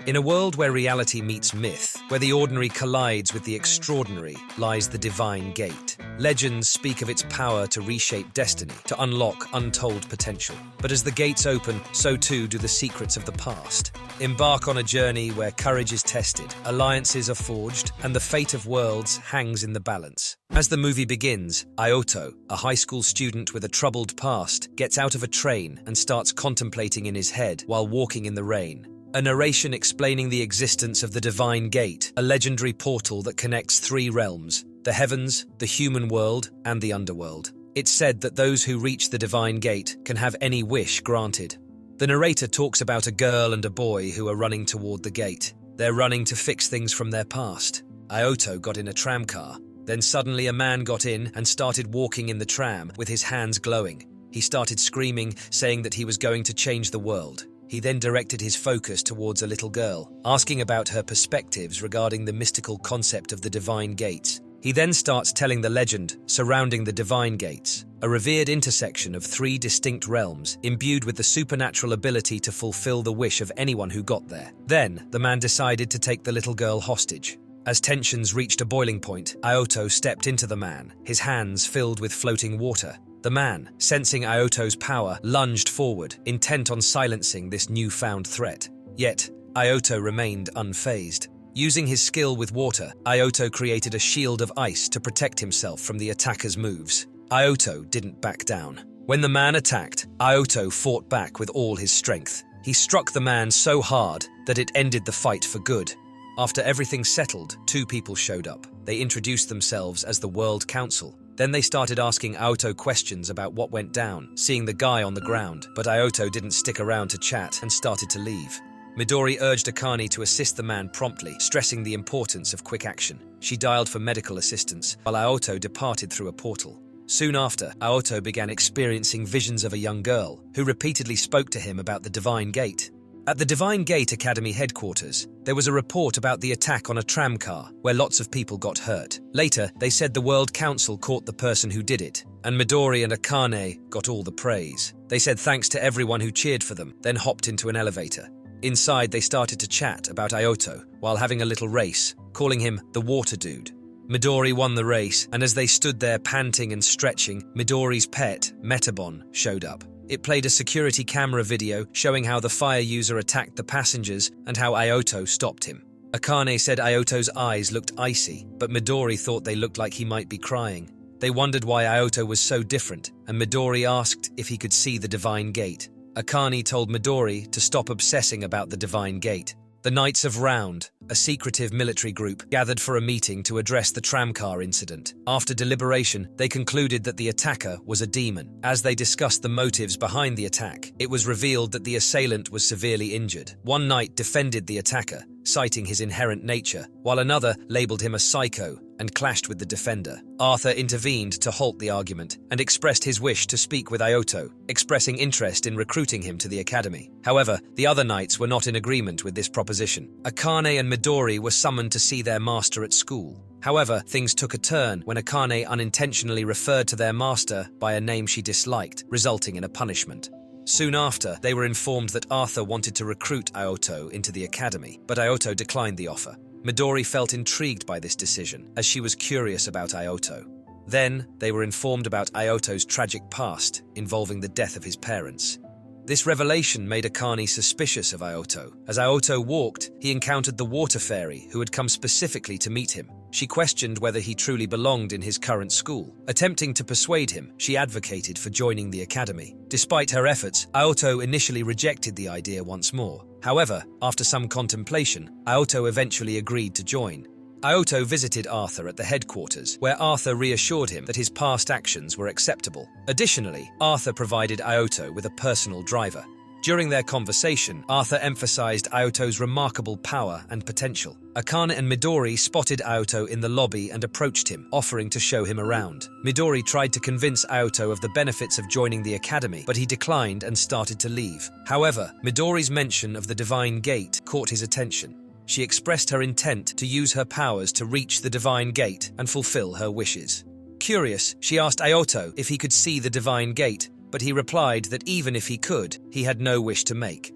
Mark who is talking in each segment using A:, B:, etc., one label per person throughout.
A: In a world where reality meets myth, where the ordinary collides with the extraordinary, lies the divine gate. Legends speak of its power to reshape destiny, to unlock untold potential. But as the gates open, so too do the secrets of the past. Embark on a journey where courage is tested, alliances are forged, and the fate of worlds hangs in the balance. As the movie begins, Ioto, a high school student with a troubled past, gets out of a train and starts contemplating in his head while walking in the rain. A narration explaining the existence of the Divine Gate, a legendary portal that connects three realms: the heavens, the human world, and the underworld. It's said that those who reach the Divine Gate can have any wish granted. The narrator talks about a girl and a boy who are running toward the gate. They're running to fix things from their past. Ioto got in a tramcar. Then suddenly a man got in and started walking in the tram with his hands glowing. He started screaming, saying that he was going to change the world. He then directed his focus towards a little girl, asking about her perspectives regarding the mystical concept of the Divine Gates. He then starts telling the legend surrounding the Divine Gates, a revered intersection of three distinct realms, imbued with the supernatural ability to fulfill the wish of anyone who got there. Then, the man decided to take the little girl hostage. As tensions reached a boiling point, Ioto stepped into the man, his hands filled with floating water. The man, sensing Ioto's power, lunged forward, intent on silencing this newfound threat. Yet, Ioto remained unfazed. Using his skill with water, Ioto created a shield of ice to protect himself from the attacker's moves. Ioto didn't back down. When the man attacked, Ioto fought back with all his strength. He struck the man so hard that it ended the fight for good. After everything settled, two people showed up. They introduced themselves as the World Council. Then they started asking Ioto questions about what went down, seeing the guy on the ground. But Ioto didn't stick around to chat and started to leave. Midori urged Akane to assist the man promptly, stressing the importance of quick action. She dialed for medical assistance, while Ioto departed through a portal. Soon after, Ioto began experiencing visions of a young girl, who repeatedly spoke to him about the Divine Gate. At the Divine Gate Academy headquarters, there was a report about the attack on a tramcar, where lots of people got hurt. Later, they said the World Council caught the person who did it, and Midori and Akane got all the praise. They said thanks to everyone who cheered for them, then hopped into an elevator. Inside, they started to chat about Ioto, while having a little race, calling him the Water Dude. Midori won the race, and as they stood there panting and stretching, Midori's pet, Metabon, showed up. It played a security camera video showing how the fire user attacked the passengers and how Ioto stopped him. Akane said Ioto's eyes looked icy, but Midori thought they looked like he might be crying. They wondered why Ioto was so different, and Midori asked if he could see the Divine Gate. Akane told Midori to stop obsessing about the Divine Gate. The Knights of Round, a secretive military group, gathered for a meeting to address the tramcar incident. After deliberation, they concluded that the attacker was a demon. As they discussed the motives behind the attack, it was revealed that the assailant was severely injured. One knight defended the attacker, citing his inherent nature, while another labeled him a psycho and clashed with the defender. Arthur intervened to halt the argument and expressed his wish to speak with Ioto, expressing interest in recruiting him to the academy. However, the other knights were not in agreement with this proposition. Akane and Midori were summoned to see their master at school. However, things took a turn when Akane unintentionally referred to their master by a name she disliked, resulting in a punishment. Soon after, they were informed that Arthur wanted to recruit Ioto into the academy, but Ioto declined the offer. Midori felt intrigued by this decision, as she was curious about Ioto. Then, they were informed about Ioto's tragic past, involving the death of his parents. This revelation made Akane suspicious of Ioto. As Ioto walked, he encountered the water fairy, who had come specifically to meet him. She questioned whether he truly belonged in his current school. Attempting to persuade him, she advocated for joining the academy. Despite her efforts, Ioto initially rejected the idea once more. However, after some contemplation, Ioto eventually agreed to join. Ioto visited Arthur at the headquarters, where Arthur reassured him that his past actions were acceptable. Additionally, Arthur provided Ioto with a personal driver. During their conversation, Arthur emphasized Ioto's remarkable power and potential. Akane and Midori spotted Ioto in the lobby and approached him, offering to show him around. Midori tried to convince Ioto of the benefits of joining the academy, but he declined and started to leave. However, Midori's mention of the Divine Gate caught his attention. She expressed her intent to use her powers to reach the Divine Gate and fulfill her wishes. Curious, she asked Ioto if he could see the Divine Gate, but he replied that even if he could, he had no wish to make.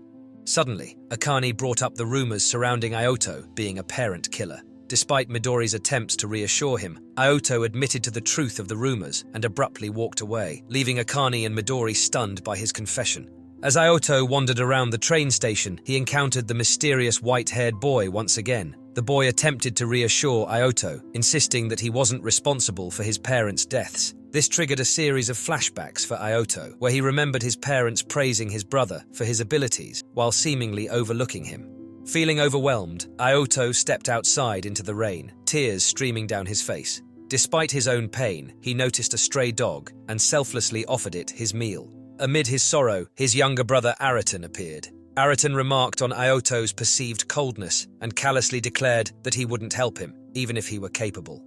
A: Suddenly, Akane brought up the rumors surrounding Ioto being a parent killer. Despite Midori's attempts to reassure him, Ioto admitted to the truth of the rumors and abruptly walked away, leaving Akane and Midori stunned by his confession. As Ioto wandered around the train station, he encountered the mysterious white-haired boy once again. The boy attempted to reassure Ioto, insisting that he wasn't responsible for his parents' deaths. This triggered a series of flashbacks for Ioto, where he remembered his parents praising his brother for his abilities while seemingly overlooking him. Feeling overwhelmed, Ioto stepped outside into the rain, tears streaming down his face. Despite his own pain, he noticed a stray dog and selflessly offered it his meal. Amid his sorrow, his younger brother Ariton appeared. Ariton remarked on Ioto's perceived coldness and callously declared that he wouldn't help him, even if he were capable.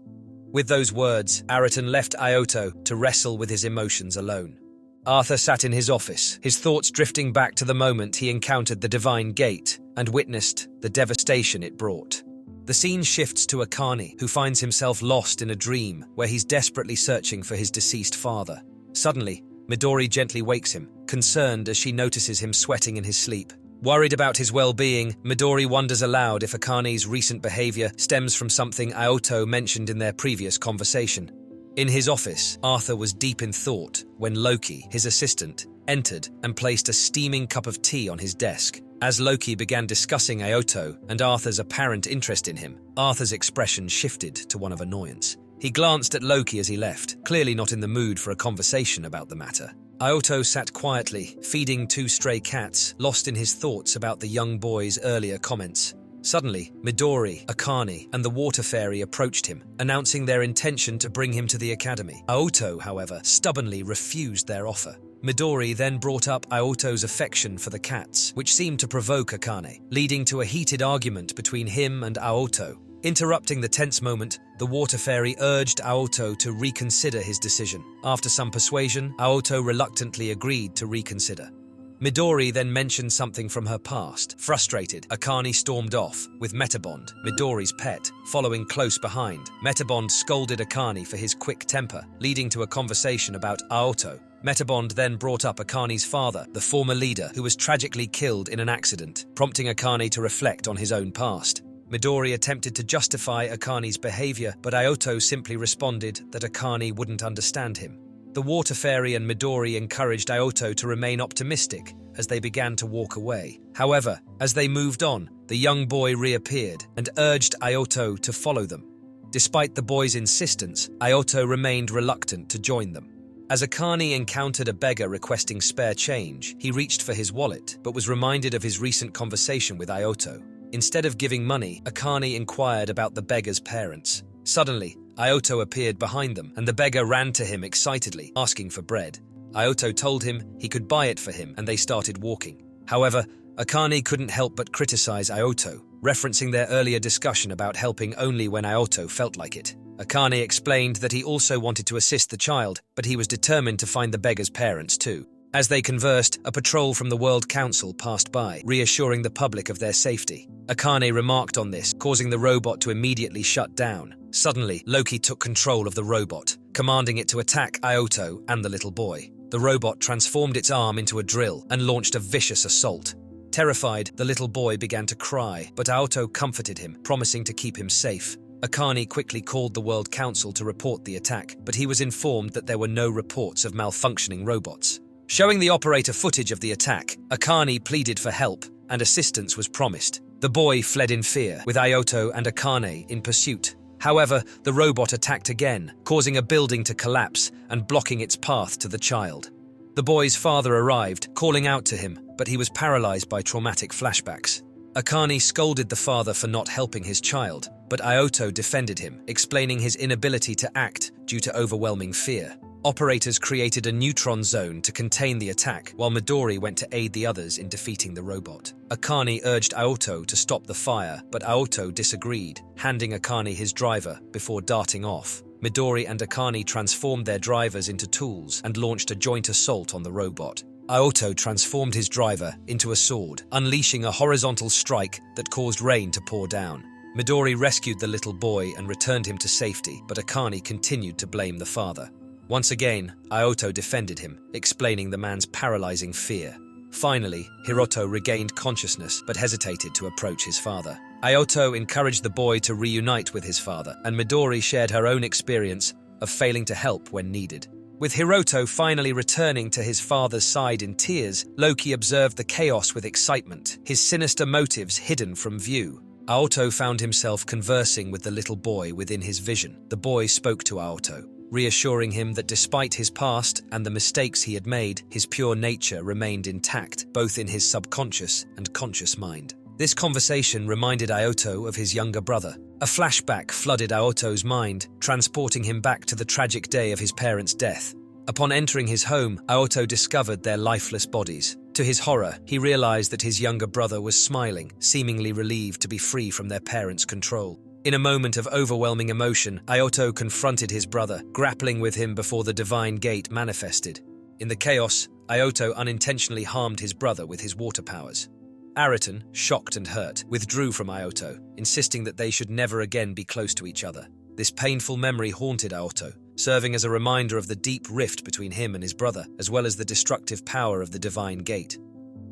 A: With those words, Ariton left Ioto to wrestle with his emotions alone. Arthur sat in his office, his thoughts drifting back to the moment he encountered the Divine Gate and witnessed the devastation it brought. The scene shifts to Akane, who finds himself lost in a dream where he's desperately searching for his deceased father. Suddenly, Midori gently wakes him, concerned as she notices him sweating in his sleep. Worried about his well-being, Midori wonders aloud if Akane's recent behavior stems from something Ioto mentioned in their previous conversation. In his office, Arthur was deep in thought when Loki, his assistant, entered and placed a steaming cup of tea on his desk. As Loki began discussing Ioto and Arthur's apparent interest in him, Arthur's expression shifted to one of annoyance. He glanced at Loki as he left, clearly not in the mood for a conversation about the matter. Ioto sat quietly, feeding two stray cats, lost in his thoughts about the young boy's earlier comments. Suddenly, Midori, Akane, and the Water Fairy approached him, announcing their intention to bring him to the academy. Ioto, however, stubbornly refused their offer. Midori then brought up Ioto's affection for the cats, which seemed to provoke Akane, leading to a heated argument between him and Ioto. Interrupting the tense moment, the Water Fairy urged Ioto to reconsider his decision. After some persuasion, Ioto reluctantly agreed to reconsider. Midori then mentioned something from her past. Frustrated, Akane stormed off, with Metabond, Midori's pet, following close behind. Metabond scolded Akane for his quick temper, leading to a conversation about Ioto. Metabond then brought up Akane's father, the former leader, who was tragically killed in an accident, prompting Akane to reflect on his own past. Midori attempted to justify Akane's behavior, but Ioto simply responded that Akane wouldn't understand him. The Water Fairy and Midori encouraged Ioto to remain optimistic as they began to walk away. However, as they moved on, the young boy reappeared and urged Ioto to follow them. Despite the boy's insistence, Ioto remained reluctant to join them. As Akane encountered a beggar requesting spare change, he reached for his wallet, but was reminded of his recent conversation with Ioto. Instead of giving money, Akane inquired about the beggar's parents. Suddenly, Ioto appeared behind them, and the beggar ran to him excitedly, asking for bread. Ioto told him he could buy it for him, and they started walking. However, Akane couldn't help but criticize Ioto, referencing their earlier discussion about helping only when Ioto felt like it. Akane explained that he also wanted to assist the child, but he was determined to find the beggar's parents too. As they conversed, a patrol from the World Council passed by, reassuring the public of their safety. Akane remarked on this, causing the robot to immediately shut down. Suddenly, Loki took control of the robot, commanding it to attack Ioto and the little boy. The robot transformed its arm into a drill and launched a vicious assault. Terrified, the little boy began to cry, but Ioto comforted him, promising to keep him safe. Akane quickly called the World Council to report the attack, but he was informed that there were no reports of malfunctioning robots. Showing the operator footage of the attack, Akane pleaded for help, and assistance was promised. The boy fled in fear, with Ioto and Akane in pursuit. However, the robot attacked again, causing a building to collapse and blocking its path to the child. The boy's father arrived, calling out to him, but he was paralyzed by traumatic flashbacks. Akane scolded the father for not helping his child, but Ioto defended him, explaining his inability to act due to overwhelming fear. Operators created a neutron zone to contain the attack, while Midori went to aid the others in defeating the robot. Akane urged Ioto to stop the fire, but Ioto disagreed, handing Akane his driver before darting off. Midori and Akane transformed their drivers into tools and launched a joint assault on the robot. Ioto transformed his driver into a sword, unleashing a horizontal strike that caused rain to pour down. Midori rescued the little boy and returned him to safety, but Akane continued to blame the father. Once again, Ioto defended him, explaining the man's paralyzing fear. Finally, Hiroto regained consciousness but hesitated to approach his father. Aoto encouraged the boy to reunite with his father, and Midori shared her own experience of failing to help when needed. With Hiroto finally returning to his father's side in tears, Loki observed the chaos with excitement, his sinister motives hidden from view. Aoto found himself conversing with the little boy within his vision. The boy spoke to Aoto, reassuring him that despite his past and the mistakes he had made, his pure nature remained intact, both in his subconscious and conscious mind. This conversation reminded Aoto of his younger brother. A flashback flooded Aoto's mind, transporting him back to the tragic day of his parents' death. Upon entering his home, Aoto discovered their lifeless bodies. To his horror, he realized that his younger brother was smiling, seemingly relieved to be free from their parents' control. In a moment of overwhelming emotion, Aoto confronted his brother, grappling with him before the divine gate manifested. In the chaos, Aoto unintentionally harmed his brother with his water powers. Ariton, shocked and hurt, withdrew from Aoto, insisting that they should never again be close to each other. This painful memory haunted Aoto, serving as a reminder of the deep rift between him and his brother, as well as the destructive power of the divine gate.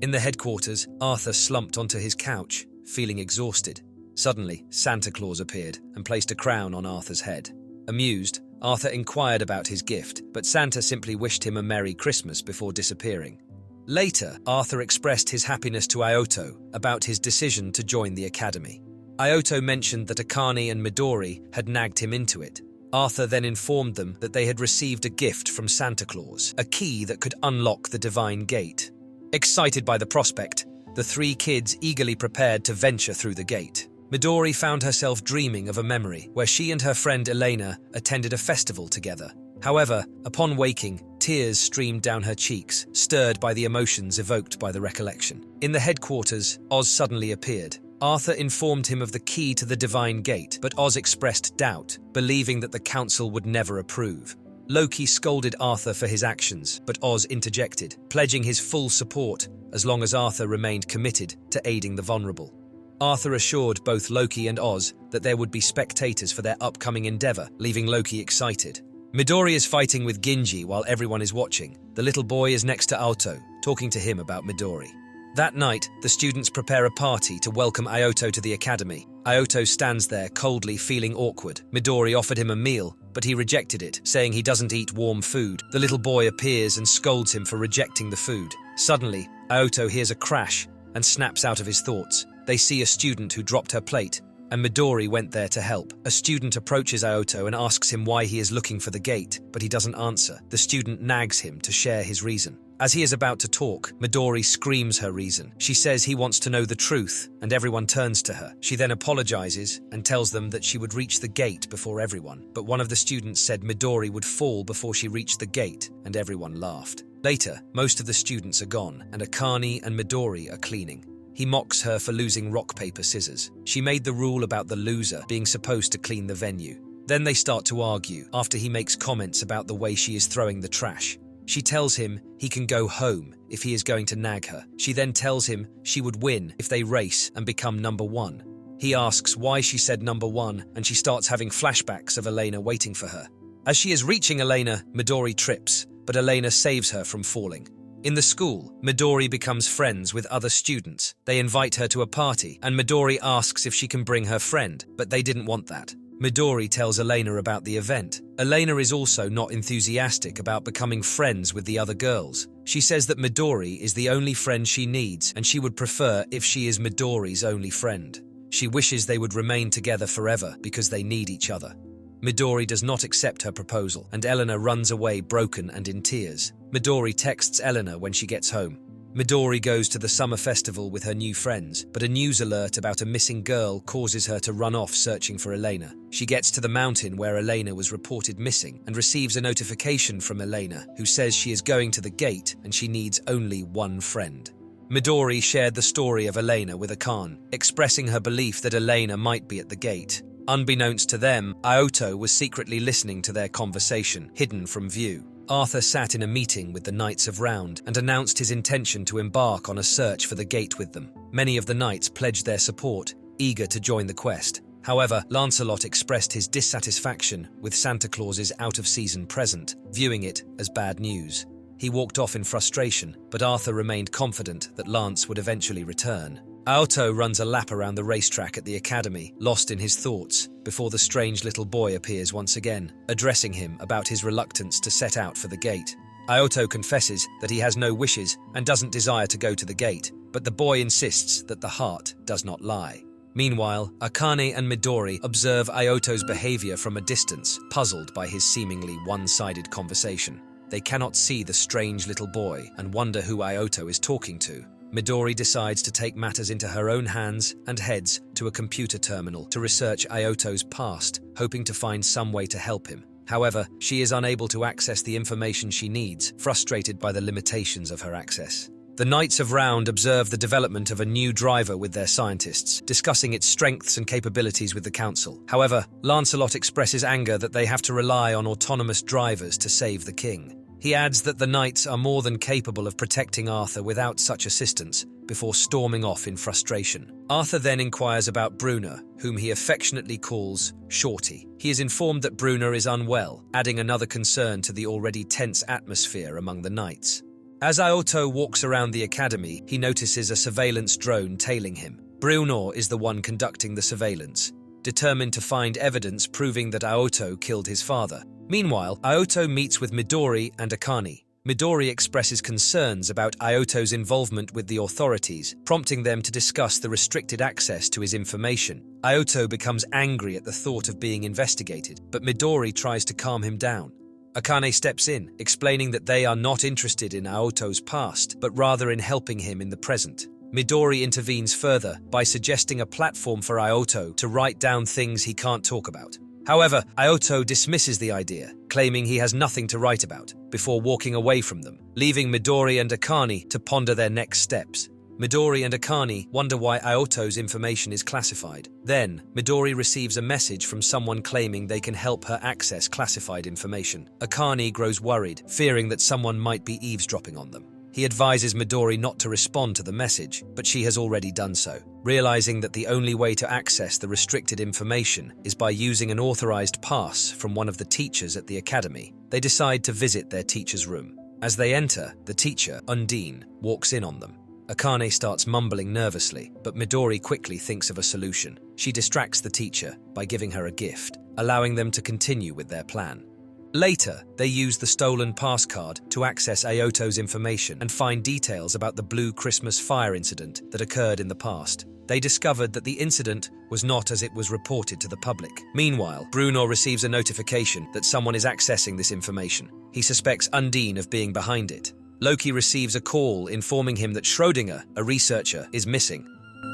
A: In the headquarters, Arthur slumped onto his couch, feeling exhausted. Suddenly, Santa Claus appeared and placed a crown on Arthur's head. Amused, Arthur inquired about his gift, but Santa simply wished him a Merry Christmas before disappearing. Later, Arthur expressed his happiness to Aoto about his decision to join the academy. Aoto mentioned that Akane and Midori had nagged him into it. Arthur then informed them that they had received a gift from Santa Claus, a key that could unlock the divine gate. Excited by the prospect, the three kids eagerly prepared to venture through the gate. Midori found herself dreaming of a memory where she and her friend Elena attended a festival together. However, upon waking, tears streamed down her cheeks, stirred by the emotions evoked by the recollection. In the headquarters, Oz suddenly appeared. Arthur informed him of the key to the divine gate, but Oz expressed doubt, believing that the council would never approve. Loki scolded Arthur for his actions, but Oz interjected, pledging his full support as long as Arthur remained committed to aiding the vulnerable. Arthur assured both Loki and Oz that there would be spectators for their upcoming endeavor, leaving Loki excited. Midori is fighting with Ginji while everyone is watching. The little boy is next to Aoto, talking to him about Midori. That night, the students prepare a party to welcome Aoto to the academy. Aoto stands there, coldly feeling awkward. Midori offered him a meal, but he rejected it, saying he doesn't eat warm food. The little boy appears and scolds him for rejecting the food. Suddenly, Aoto hears a crash and snaps out of his thoughts. They see a student who dropped her plate, and Midori went there to help. A student approaches Aoto and asks him why he is looking for the gate, but he doesn't answer. The student nags him to share his reason. As he is about to talk, Midori screams her reason. She says he wants to know the truth, and everyone turns to her. She then apologizes and tells them that she would reach the gate before everyone, but one of the students said Midori would fall before she reached the gate, and everyone laughed. Later, most of the students are gone, and Akane and Midori are cleaning. He mocks her for losing rock, paper, scissors. She made the rule about the loser being supposed to clean the venue. Then they start to argue, after he makes comments about the way she is throwing the trash. She tells him he can go home if he is going to nag her. She then tells him she would win if they race and become number one. He asks why she said number one, and she starts having flashbacks of Elena waiting for her. As she is reaching Elena, Midori trips, but Elena saves her from falling. In the school, Midori becomes friends with other students. They invite her to a party, and Midori asks if she can bring her friend, but they didn't want that. Midori tells Elena about the event. Elena is also not enthusiastic about becoming friends with the other girls. She says that Midori is the only friend she needs, and she would prefer if she is Midori's only friend. She wishes they would remain together forever because they need each other. Midori does not accept her proposal, and Elena runs away broken and in tears. Midori texts Elena when she gets home. Midori goes to the summer festival with her new friends, but a news alert about a missing girl causes her to run off searching for Elena. She gets to the mountain where Elena was reported missing and receives a notification from Elena, who says she is going to the gate and she needs only one friend. Midori shared the story of Elena with Akane, expressing her belief that Elena might be at the gate. Unbeknownst to them, Aoto was secretly listening to their conversation, hidden from view. Arthur sat in a meeting with the Knights of Round and announced his intention to embark on a search for the gate with them. Many of the knights pledged their support, eager to join the quest. However, Lancelot expressed his dissatisfaction with Santa Claus's out-of-season present, viewing it as bad news. He walked off in frustration, but Arthur remained confident that Lance would eventually return. Aoto runs a lap around the racetrack at the academy, lost in his thoughts, before the strange little boy appears once again, addressing him about his reluctance to set out for the gate. Aoto confesses that he has no wishes and doesn't desire to go to the gate, but the boy insists that the heart does not lie. Meanwhile, Akane and Midori observe Aoto's behavior from a distance, puzzled by his seemingly one-sided conversation. They cannot see the strange little boy and wonder who Aoto is talking to. Midori decides to take matters into her own hands and heads to a computer terminal to research Aoto's past, hoping to find some way to help him. However, she is unable to access the information she needs, frustrated by the limitations of her access. The Knights of Round observe the development of a new driver with their scientists, discussing its strengths and capabilities with the Council. However, Lancelot expresses anger that they have to rely on autonomous drivers to save the king. He adds that the Knights are more than capable of protecting Arthur without such assistance, before storming off in frustration. Arthur then inquires about Bruna, whom he affectionately calls Shorty. He is informed that Bruna is unwell, adding another concern to the already tense atmosphere among the Knights. As Aoto walks around the academy, he notices a surveillance drone tailing him. Bruno is the one conducting the surveillance, determined to find evidence proving that Aoto killed his father. Meanwhile, Aoto meets with Midori and Akane. Midori expresses concerns about Aoto's involvement with the authorities, prompting them to discuss the restricted access to his information. Aoto becomes angry at the thought of being investigated, but Midori tries to calm him down. Akane steps in, explaining that they are not interested in Aoto's past, but rather in helping him in the present. Midori intervenes further by suggesting a platform for Aoto to write down things he can't talk about. However, Aoto dismisses the idea, claiming he has nothing to write about, before walking away from them, leaving Midori and Akane to ponder their next steps. Midori and Akane wonder why Aoto's information is classified. Then, Midori receives a message from someone claiming they can help her access classified information. Akane grows worried, fearing that someone might be eavesdropping on them. He advises Midori not to respond to the message, but she has already done so. Realizing that the only way to access the restricted information is by using an authorized pass from one of the teachers at the academy, they decide to visit their teacher's room. As they enter, the teacher, Undine, walks in on them. Akane starts mumbling nervously, but Midori quickly thinks of a solution. She distracts the teacher by giving her a gift, allowing them to continue with their plan. Later, they use the stolen pass card to access Aoto's information and find details about the Blue Christmas fire incident that occurred in the past. They discovered that the incident was not as it was reported to the public. Meanwhile, Bruno receives a notification that someone is accessing this information. He suspects Undine of being behind it. Loki receives a call informing him that Schrödinger, a researcher, is missing.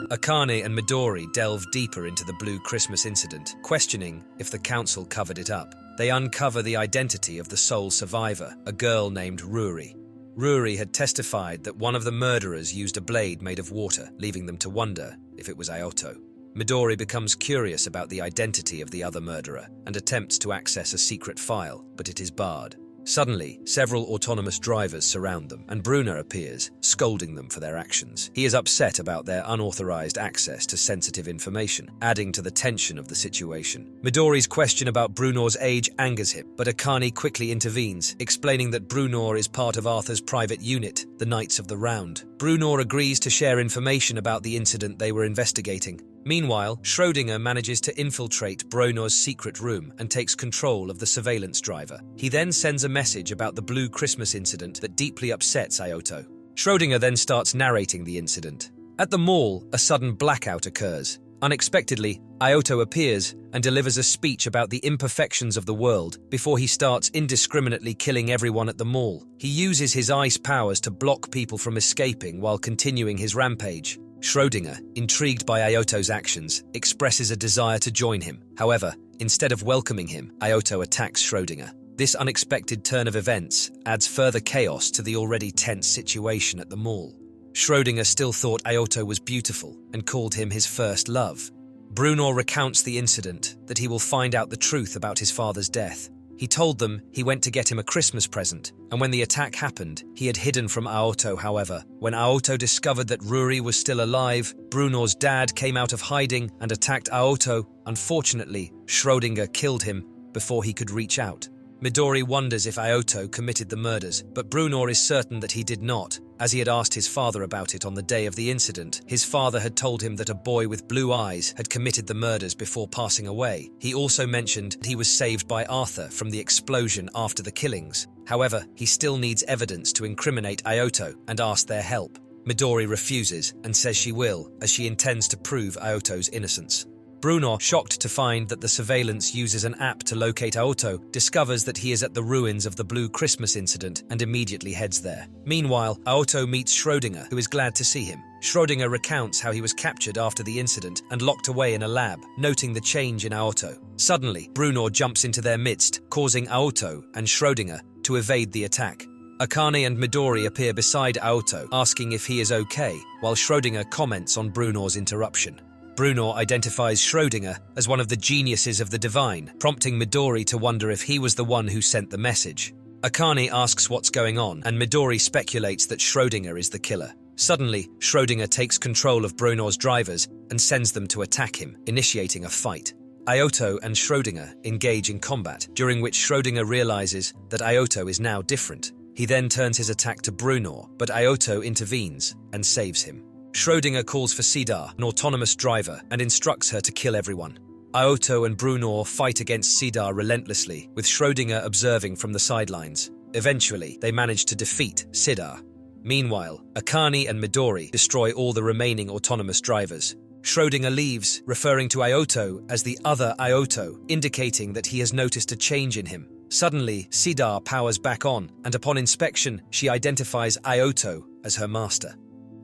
A: Akane and Midori delve deeper into the Blue Christmas incident, questioning if the council covered it up. They uncover the identity of the sole survivor, a girl named Ruri. Ruri had testified that one of the murderers used a blade made of water, leaving them to wonder if it was Aoto. Midori becomes curious about the identity of the other murderer and attempts to access a secret file, but it is barred. Suddenly, several autonomous drivers surround them, and Bruna appears, scolding them for their actions. He is upset about their unauthorized access to sensitive information, adding to the tension of the situation. Midori's question about Brunor's age angers him, but Akane quickly intervenes, explaining that Brunor is part of Arthur's private unit, the Knights of the Round. Brunor agrees to share information about the incident they were investigating. Meanwhile, Schrödinger manages to infiltrate Brunor's secret room and takes control of the surveillance driver. He then sends a message about the Blue Christmas incident that deeply upsets Aoto. Schrödinger then starts narrating the incident. At the mall, a sudden blackout occurs. Unexpectedly, Aoto appears and delivers a speech about the imperfections of the world before he starts indiscriminately killing everyone at the mall. He uses his ice powers to block people from escaping while continuing his rampage. Schrödinger, intrigued by Aoto's actions, expresses a desire to join him. However, instead of welcoming him, Aoto attacks Schrödinger. This unexpected turn of events adds further chaos to the already tense situation at the mall. Schrödinger still thought Aoto was beautiful and called him his first love. Bruno recounts the incident, that he will find out the truth about his father's death. He told them he went to get him a Christmas present, and when the attack happened, he had hidden from Aoto. However, when Aoto discovered that Ruri was still alive, Bruno's dad came out of hiding and attacked Aoto. Unfortunately, Schrödinger killed him before he could reach out. Midori wonders if Aoto committed the murders, but Brunor is certain that he did not, as he had asked his father about it on the day of the incident. His father had told him that a boy with blue eyes had committed the murders before passing away. He also mentioned that he was saved by Arthur from the explosion after the killings. However, he still needs evidence to incriminate Aoto and asks their help. Midori refuses and says she will, as she intends to prove Aoto's innocence. Brunor, shocked to find that the surveillance uses an app to locate Aoto, discovers that he is at the ruins of the Blue Christmas incident and immediately heads there. Meanwhile, Aoto meets Schrödinger, who is glad to see him. Schrödinger recounts how he was captured after the incident and locked away in a lab, noting the change in Aoto. Suddenly, Brunor jumps into their midst, causing Aoto and Schrödinger to evade the attack. Akane and Midori appear beside Aoto, asking if he is okay, while Schrödinger comments on Brunor's interruption. Brunor identifies Schrödinger as one of the geniuses of the divine, prompting Midori to wonder if he was the one who sent the message. Akane asks what's going on, and Midori speculates that Schrödinger is the killer. Suddenly, Schrödinger takes control of Brunor's drivers and sends them to attack him, initiating a fight. Aoto and Schrödinger engage in combat, during which Schrödinger realizes that Aoto is now different. He then turns his attack to Brunor, but Aoto intervenes and saves him. Schrödinger calls for Sidar, an autonomous driver, and instructs her to kill everyone. Aoto and Brunor fight against Sidar relentlessly, with Schrödinger observing from the sidelines. Eventually, they manage to defeat Sidar. Meanwhile, Akane and Midori destroy all the remaining autonomous drivers. Schrödinger leaves, referring to Aoto as the other Aoto, indicating that he has noticed a change in him. Suddenly, Sidar powers back on, and upon inspection, she identifies Aoto as her master.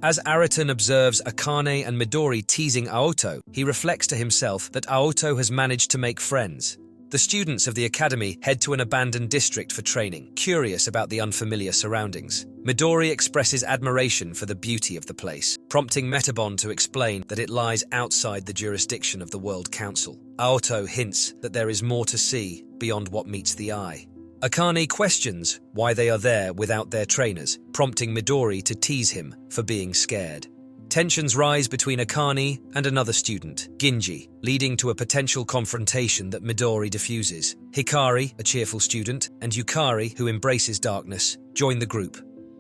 A: As Ariton observes Akane and Midori teasing Aoto, he reflects to himself that Aoto has managed to make friends. The students of the academy head to an abandoned district for training, curious about the unfamiliar surroundings. Midori expresses admiration for the beauty of the place, prompting Metabon to explain that it lies outside the jurisdiction of the World Council. Aoto hints that there is more to see beyond what meets the eye. Akane questions why they are there without their trainers, prompting Midori to tease him for being scared. Tensions rise between Akane and another student, Ginji, leading to a potential confrontation that Midori diffuses. Hikari, a cheerful student, and Yukari, who embraces darkness, join the group.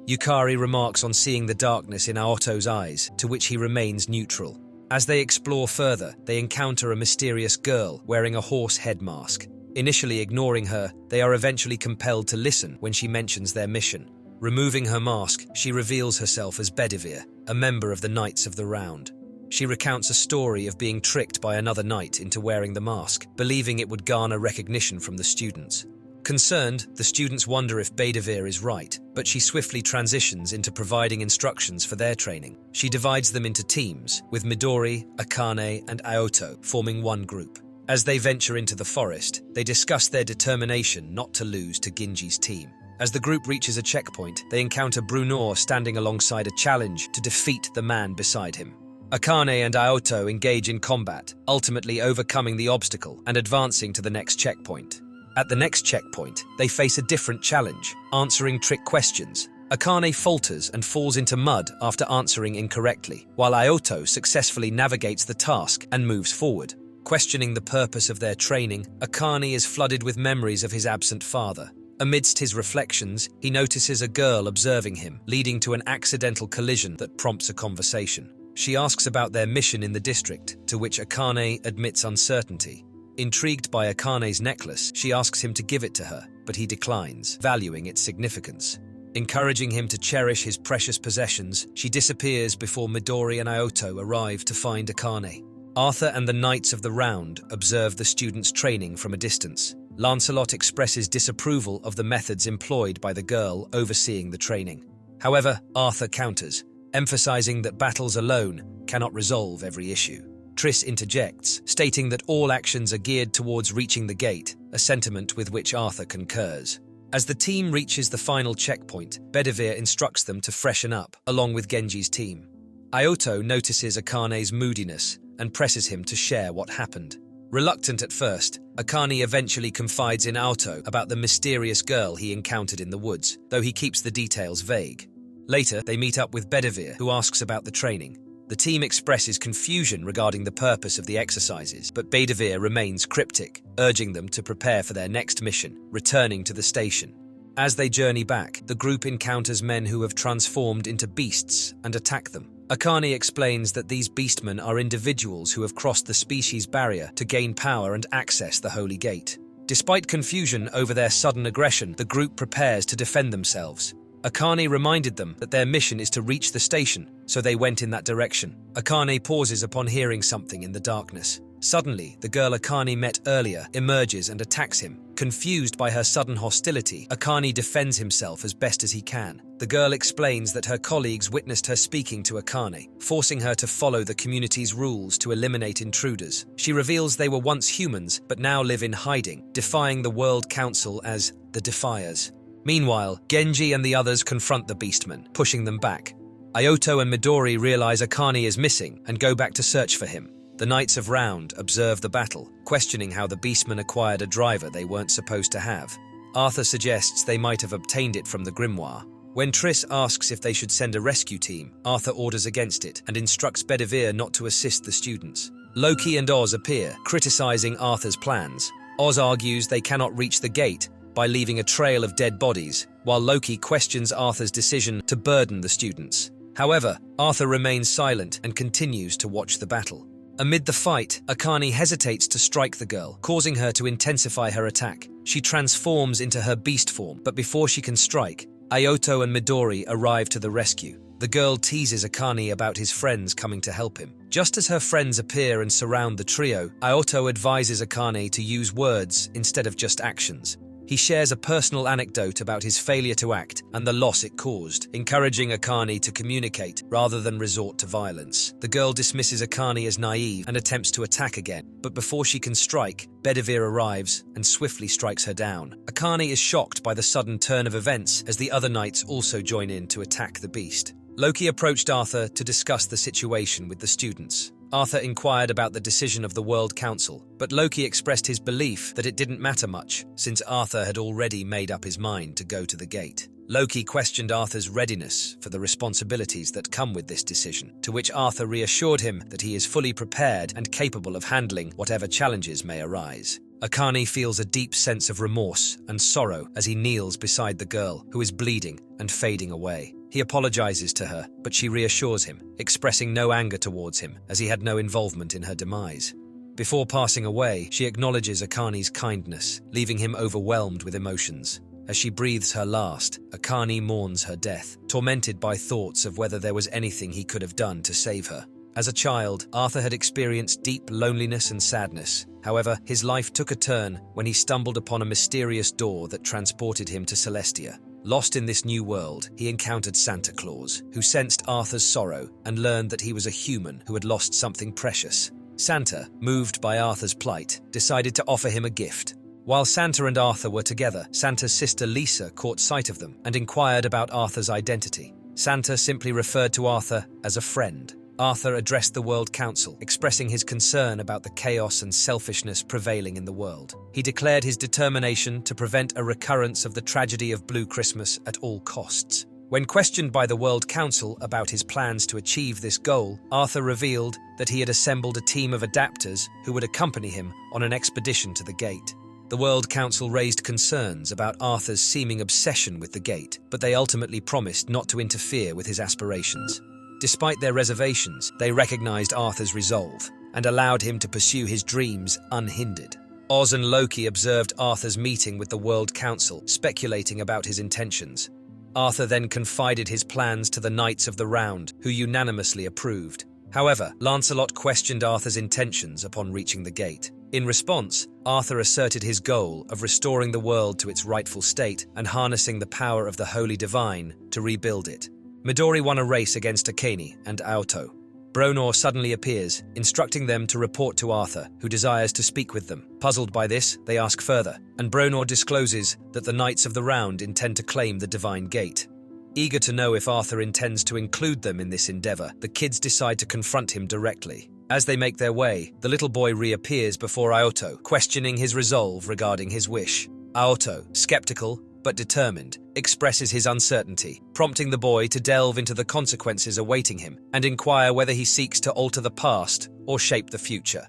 A: Yukari remarks on seeing the darkness in Aoto's eyes, to which he remains neutral. As they explore further, they encounter a mysterious girl wearing a horse head mask. Initially ignoring her, they are eventually compelled to listen when she mentions their mission. Removing her mask, she reveals herself as Bedivere, a member of the Knights of the Round. She recounts a story of being tricked by another knight into wearing the mask, believing it would garner recognition from the students. Concerned, the students wonder if Bedivere is right, but she swiftly transitions into providing instructions for their training. She divides them into teams, with Midori, Akane, and Aoto forming one group. As they venture into the forest, they discuss their determination not to lose to Ginji's team. As the group reaches a checkpoint, they encounter Brunor standing alongside a challenge to defeat the man beside him. Akane and Aoto engage in combat, ultimately overcoming the obstacle and advancing to the next checkpoint. At the next checkpoint, they face a different challenge, answering trick questions. Akane falters and falls into mud after answering incorrectly, while Aoto successfully navigates the task and moves forward. Questioning the purpose of their training, Akane is flooded with memories of his absent father. Amidst his reflections, he notices a girl observing him, leading to an accidental collision that prompts a conversation. She asks about their mission in the district, to which Akane admits uncertainty. Intrigued by Akane's necklace, she asks him to give it to her, but he declines, valuing its significance. Encouraging him to cherish his precious possessions, she disappears before Midori and Aoto arrive to find Akane. Arthur and the Knights of the Round observe the students' training from a distance. Lancelot expresses disapproval of the methods employed by the girl overseeing the training. However, Arthur counters, emphasizing that battles alone cannot resolve every issue. Triss interjects, stating that all actions are geared towards reaching the gate, a sentiment with which Arthur concurs. As the team reaches the final checkpoint, Bedivere instructs them to freshen up, along with Genji's team. Aoto notices Akane's moodiness and presses him to share what happened. Reluctant at first, Akane eventually confides in Aoto about the mysterious girl he encountered in the woods, though he keeps the details vague. Later, they meet up with Bedivere, who asks about the training. The The team expresses confusion regarding the purpose of the exercises, but Bedivere remains cryptic, urging them to prepare for their next mission, returning to the station. As they journey back, the group encounters men who have transformed into beasts and attack them. Akane explains that these beastmen are individuals who have crossed the species barrier to gain power and access the Holy Gate. Despite confusion over their sudden aggression, the group prepares to defend themselves. Akane reminded them that their mission is to reach the station, so they went in that direction. Akane pauses upon hearing something in the darkness. Suddenly, the girl Akane met earlier emerges and attacks him. Confused by her sudden hostility, Akane defends himself as best as he can. The girl explains that her colleagues witnessed her speaking to Akane, forcing her to follow the community's rules to eliminate intruders. She reveals they were once humans, but now live in hiding, defying the World Council as the Defiers. Meanwhile, Genji and the others confront the beastmen, pushing them back. Aoto and Midori realize Akane is missing and go back to search for him. The Knights of Round observe the battle, questioning how the beastmen acquired a driver they weren't supposed to have. Arthur suggests they might have obtained it from the grimoire. When Triss asks if they should send a rescue team, Arthur orders against it and instructs Bedivere not to assist the students. Loki and Oz appear, criticizing Arthur's plans. Oz argues they cannot reach the gate by leaving a trail of dead bodies, while Loki questions Arthur's decision to burden the students. However, Arthur remains silent and continues to watch the battle. Amid the fight, Akane hesitates to strike the girl, causing her to intensify her attack. She transforms into her beast form, but before she can strike, Aoto and Midori arrive to the rescue. The girl teases Akane about his friends coming to help him. Just as her friends appear and surround the trio, Aoto advises Akane to use words instead of just actions. He shares a personal anecdote about his failure to act and the loss it caused, encouraging Akane to communicate rather than resort to violence. The girl dismisses Akane as naive and attempts to attack again, but before she can strike, Bedivere arrives and swiftly strikes her down. Akane is shocked by the sudden turn of events as the other knights also join in to attack the beast. Loki approached Arthur to discuss the situation with the students. Arthur inquired about the decision of the World Council, but Loki expressed his belief that it didn't matter much, since Arthur had already made up his mind to go to the gate. Loki questioned Arthur's readiness for the responsibilities that come with this decision, to which Arthur reassured him that he is fully prepared and capable of handling whatever challenges may arise. Akane feels a deep sense of remorse and sorrow as he kneels beside the girl, who is bleeding and fading away. He apologizes to her, but she reassures him, expressing no anger towards him, as he had no involvement in her demise. Before passing away, she acknowledges Akane's kindness, leaving him overwhelmed with emotions. As she breathes her last, Akane mourns her death, tormented by thoughts of whether there was anything he could have done to save her. As a child, Arthur had experienced deep loneliness and sadness. However, his life took a turn when he stumbled upon a mysterious door that transported him to Celestia. Lost in this new world, he encountered Santa Claus, who sensed Arthur's sorrow and learned that he was a human who had lost something precious. Santa, moved by Arthur's plight, decided to offer him a gift. While Santa and Arthur were together, Santa's sister Lisa caught sight of them and inquired about Arthur's identity. Santa simply referred to Arthur as a friend. Arthur addressed the World Council, expressing his concern about the chaos and selfishness prevailing in the world. He declared his determination to prevent a recurrence of the tragedy of Blue Christmas at all costs. When questioned by the World Council about his plans to achieve this goal, Arthur revealed that he had assembled a team of adapters who would accompany him on an expedition to the gate. The World Council raised concerns about Arthur's seeming obsession with the gate, but they ultimately promised not to interfere with his aspirations. Despite their reservations, they recognized Arthur's resolve and allowed him to pursue his dreams unhindered. Oz and Loki observed Arthur's meeting with the World Council, speculating about his intentions. Arthur then confided his plans to the Knights of the Round, who unanimously approved. However, Lancelot questioned Arthur's intentions upon reaching the gate. In response, Arthur asserted his goal of restoring the world to its rightful state and harnessing the power of the Holy Divine to rebuild it. Midori won a race against Akane and Aoto. Bronor suddenly appears, instructing them to report to Arthur, who desires to speak with them. Puzzled by this, they ask further, and Bronor discloses that the Knights of the Round intend to claim the Divine Gate. Eager to know if Arthur intends to include them in this endeavor, the kids decide to confront him directly. As they make their way, the little boy reappears before Aoto, questioning his resolve regarding his wish. Aoto, skeptical, but determined, expresses his uncertainty, prompting the boy to delve into the consequences awaiting him and inquire whether he seeks to alter the past or shape the future.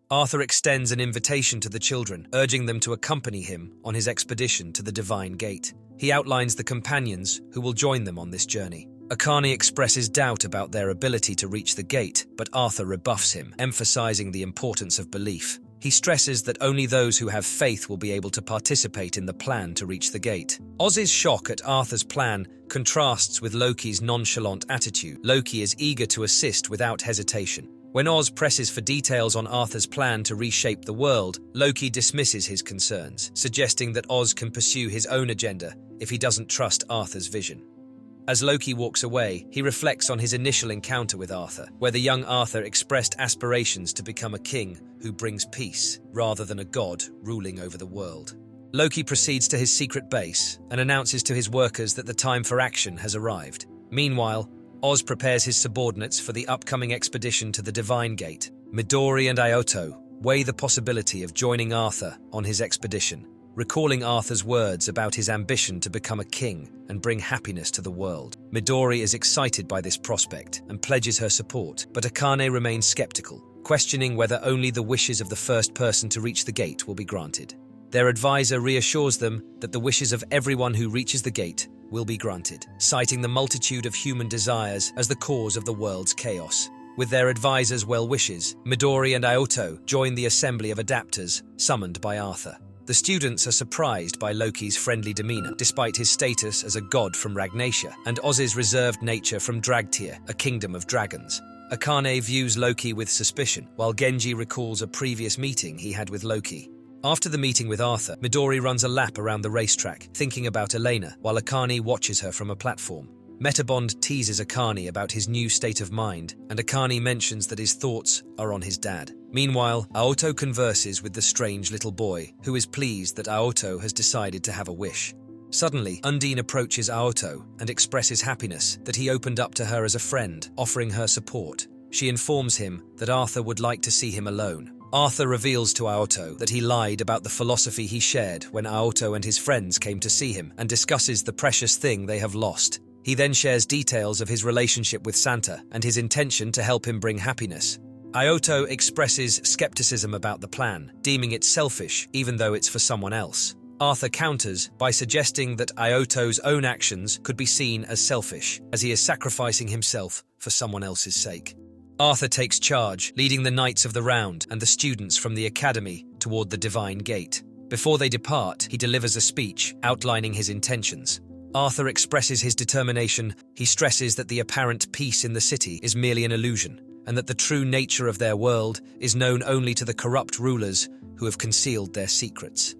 A: Arthur extends an invitation to the children, urging them to accompany him on his expedition to the Divine Gate. He outlines the companions who will join them on this journey. Akane expresses doubt about their ability to reach the gate, but Arthur rebuffs him, emphasizing the importance of belief. He stresses that only those who have faith will be able to participate in the plan to reach the gate. Oz's shock at Arthur's plan contrasts with Loki's nonchalant attitude. Loki is eager to assist without hesitation. When Oz presses for details on Arthur's plan to reshape the world, Loki dismisses his concerns, suggesting that Oz can pursue his own agenda if he doesn't trust Arthur's vision. As Loki walks away, he reflects on his initial encounter with Arthur, where the young Arthur expressed aspirations to become a king who brings peace, rather than a god ruling over the world. Loki proceeds to his secret base and announces to his workers that the time for action has arrived. Meanwhile, Oz prepares his subordinates for the upcoming expedition to the Divine Gate. Midori and Ioto weigh the possibility of joining Arthur on his expedition, recalling Arthur's words about his ambition to become a king and bring happiness to the world. Midori is excited by this prospect and pledges her support, but Akane remains skeptical, questioning whether only the wishes of the first person to reach the gate will be granted. Their advisor reassures them that the wishes of everyone who reaches the gate will be granted, citing the multitude of human desires as the cause of the world's chaos. With their advisor's well wishes, Midori and Ioto join the assembly of adapters summoned by Arthur. The students are surprised by Loki's friendly demeanor, despite his status as a god from Ragnacia, and Oz's reserved nature from Dragtyr, a kingdom of dragons. Akane views Loki with suspicion, while Genji recalls a previous meeting he had with Loki. After the meeting with Arthur, Midori runs a lap around the racetrack, thinking about Elena, while Akane watches her from a platform. Metabond teases Akane about his new state of mind, and Akane mentions that his thoughts are on his dad. Meanwhile, Aoto converses with the strange little boy, who is pleased that Aoto has decided to have a wish. Suddenly, Undine approaches Aoto and expresses happiness that he opened up to her as a friend, offering her support. She informs him that Arthur would like to see him alone. Arthur reveals to Aoto that he lied about the philosophy he shared when Aoto and his friends came to see him, and discusses the precious thing they have lost. He then shares details of his relationship with Santa and his intention to help him bring happiness. Aoto expresses skepticism about the plan, deeming it selfish even though it's for someone else. Arthur counters by suggesting that Aoto's own actions could be seen as selfish, as he is sacrificing himself for someone else's sake. Arthur takes charge, leading the Knights of the Round and the students from the Academy toward the Divine Gate. Before they depart, he delivers a speech outlining his intentions. Arthur expresses his determination. He stresses that the apparent peace in the city is merely an illusion, and that the true nature of their world is known only to the corrupt rulers who have concealed their secrets.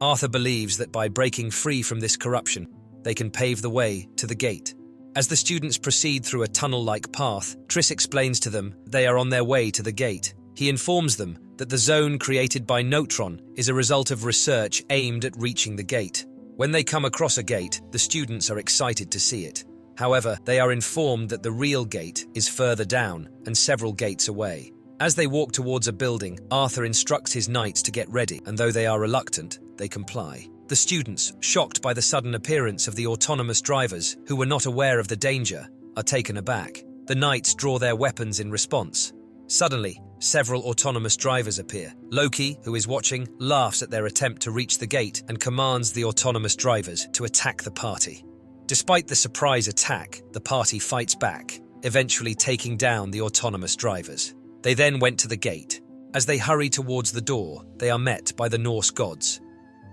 A: Arthur believes that by breaking free from this corruption, they can pave the way to the gate. As the students proceed through a tunnel-like path, Triss explains to them they are on their way to the gate. He informs them that the zone created by Neutron is a result of research aimed at reaching the gate. When they come across a gate, the students are excited to see it. However, they are informed that the real gate is further down and several gates away. As they walk towards a building, Arthur instructs his knights to get ready, and though they are reluctant, they comply. The students, shocked by the sudden appearance of the autonomous drivers, who were not aware of the danger, are taken aback. The knights draw their weapons in response. Suddenly, several autonomous drivers appear. Loki, who is watching, laughs at their attempt to reach the gate and commands the autonomous drivers to attack the party. Despite the surprise attack, the party fights back, eventually taking down the autonomous drivers. They then went to the gate. As they hurry towards the door, they are met by the Norse gods.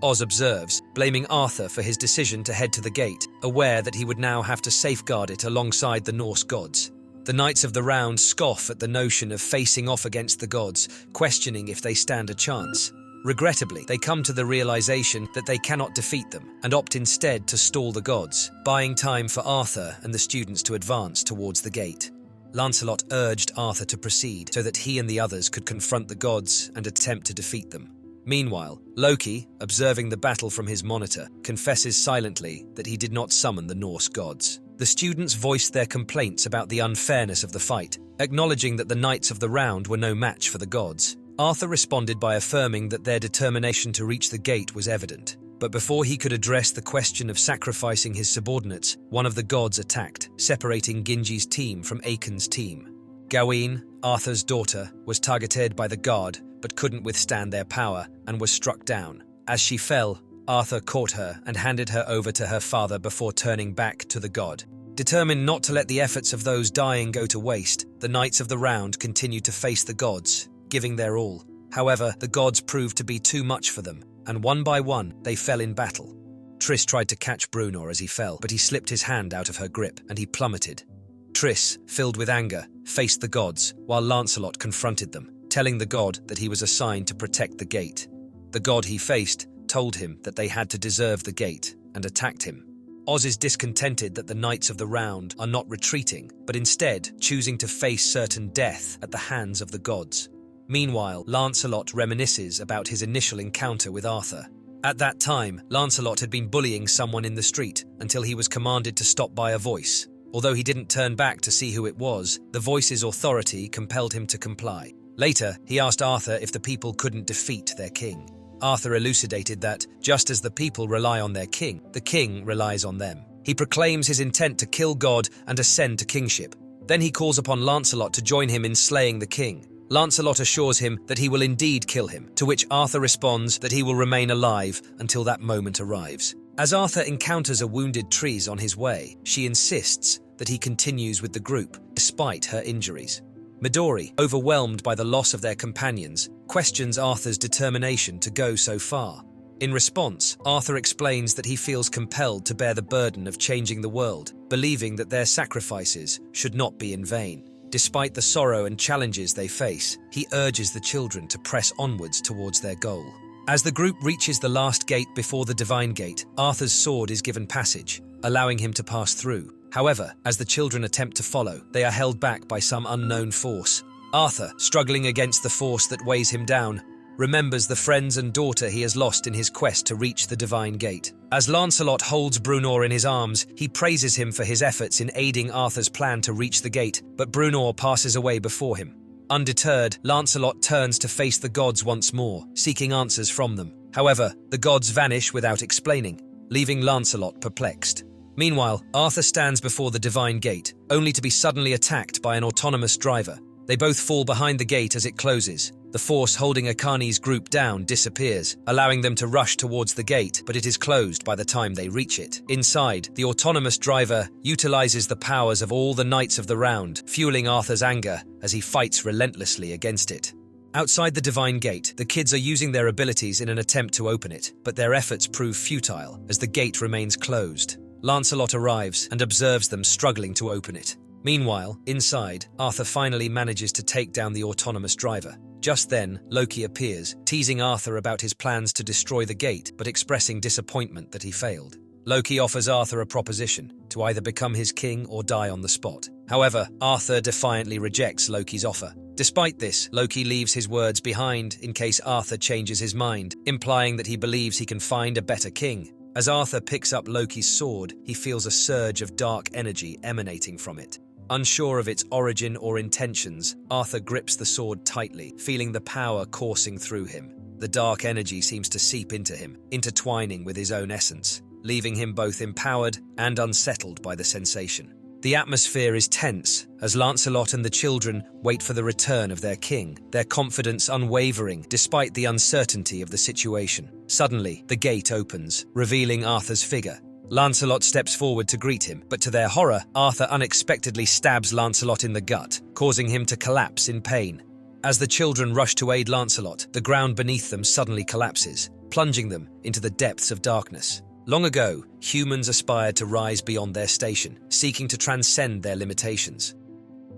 A: Oz observes, blaming Arthur for his decision to head to the gate, aware that he would now have to safeguard it alongside the Norse gods. The Knights of the Round scoff at the notion of facing off against the gods, questioning if they stand a chance. Regrettably, they come to the realization that they cannot defeat them, and opt instead to stall the gods, buying time for Arthur and the students to advance towards the gate. Lancelot urged Arthur to proceed so that he and the others could confront the gods and attempt to defeat them. Meanwhile, Loki, observing the battle from his monitor, confesses silently that he did not summon the Norse gods. The students voiced their complaints about the unfairness of the fight, acknowledging that the Knights of the Round were no match for the gods. Arthur responded by affirming that their determination to reach the gate was evident. But before he could address the question of sacrificing his subordinates, one of the gods attacked, separating Genji's team from Akon's team. Gawain, Arthur's daughter, was targeted by the god, but couldn't withstand their power and was struck down. As she fell, Arthur caught her and handed her over to her father before turning back to the god. Determined not to let the efforts of those dying go to waste, the Knights of the Round continued to face the gods, giving their all. However, the gods proved to be too much for them, and one by one, they fell in battle. Triss tried to catch Bruenor as he fell, but he slipped his hand out of her grip, and he plummeted. Triss, filled with anger, faced the gods, while Lancelot confronted them, telling the god that he was assigned to protect the gate. The god he faced told him that they had to deserve the gate, and attacked him. Oz is discontented that the Knights of the Round are not retreating, but instead choosing to face certain death at the hands of the gods. Meanwhile, Lancelot reminisces about his initial encounter with Arthur. At that time, Lancelot had been bullying someone in the street until he was commanded to stop by a voice. Although he didn't turn back to see who it was, the voice's authority compelled him to comply. Later, he asked Arthur if the people couldn't defeat their king. Arthur elucidated that, just as the people rely on their king, the king relies on them. He proclaims his intent to kill God and ascend to kingship. Then he calls upon Lancelot to join him in slaying the king. Lancelot assures him that he will indeed kill him, to which Arthur responds that he will remain alive until that moment arrives. As Arthur encounters a wounded Triss on his way, she insists that he continues with the group, despite her injuries. Midori, overwhelmed by the loss of their companions, questions Arthur's determination to go so far. In response, Arthur explains that he feels compelled to bear the burden of changing the world, believing that their sacrifices should not be in vain. Despite the sorrow and challenges they face, he urges the children to press onwards towards their goal. As the group reaches the last gate before the Divine Gate, Arthur's sword is given passage, allowing him to pass through. However, as the children attempt to follow, they are held back by some unknown force. Arthur, struggling against the force that weighs him down, remembers the friends and daughter he has lost in his quest to reach the Divine Gate. As Lancelot holds Bruenor in his arms, he praises him for his efforts in aiding Arthur's plan to reach the gate, but Bruenor passes away before him. Undeterred, Lancelot turns to face the gods once more, seeking answers from them. However, the gods vanish without explaining, leaving Lancelot perplexed. Meanwhile, Arthur stands before the Divine Gate, only to be suddenly attacked by an autonomous driver. They both fall behind the gate as it closes. The force holding Akani's group down disappears, allowing them to rush towards the gate, but it is closed by the time they reach it. Inside, the autonomous driver utilizes the powers of all the Knights of the Round, fueling Arthur's anger as he fights relentlessly against it. Outside the Divine Gate, the kids are using their abilities in an attempt to open it, but their efforts prove futile as the gate remains closed. Lancelot arrives and observes them struggling to open it. Meanwhile, inside, Arthur finally manages to take down the autonomous driver. Just then, Loki appears, teasing Arthur about his plans to destroy the gate, but expressing disappointment that he failed. Loki offers Arthur a proposition, to either become his king or die on the spot. However, Arthur defiantly rejects Loki's offer. Despite this, Loki leaves his words behind in case Arthur changes his mind, implying that he believes he can find a better king. As Arthur picks up Loki's sword, he feels a surge of dark energy emanating from it. Unsure of its origin or intentions, Arthur grips the sword tightly, feeling the power coursing through him. The dark energy seems to seep into him, intertwining with his own essence, leaving him both empowered and unsettled by the sensation. The atmosphere is tense as Lancelot and the children wait for the return of their king, their confidence unwavering despite the uncertainty of the situation. Suddenly, the gate opens, revealing Arthur's figure. Lancelot steps forward to greet him, but to their horror, Arthur unexpectedly stabs Lancelot in the gut, causing him to collapse in pain. As the children rush to aid Lancelot, the ground beneath them suddenly collapses, plunging them into the depths of darkness. Long ago, humans aspired to rise beyond their station, seeking to transcend their limitations.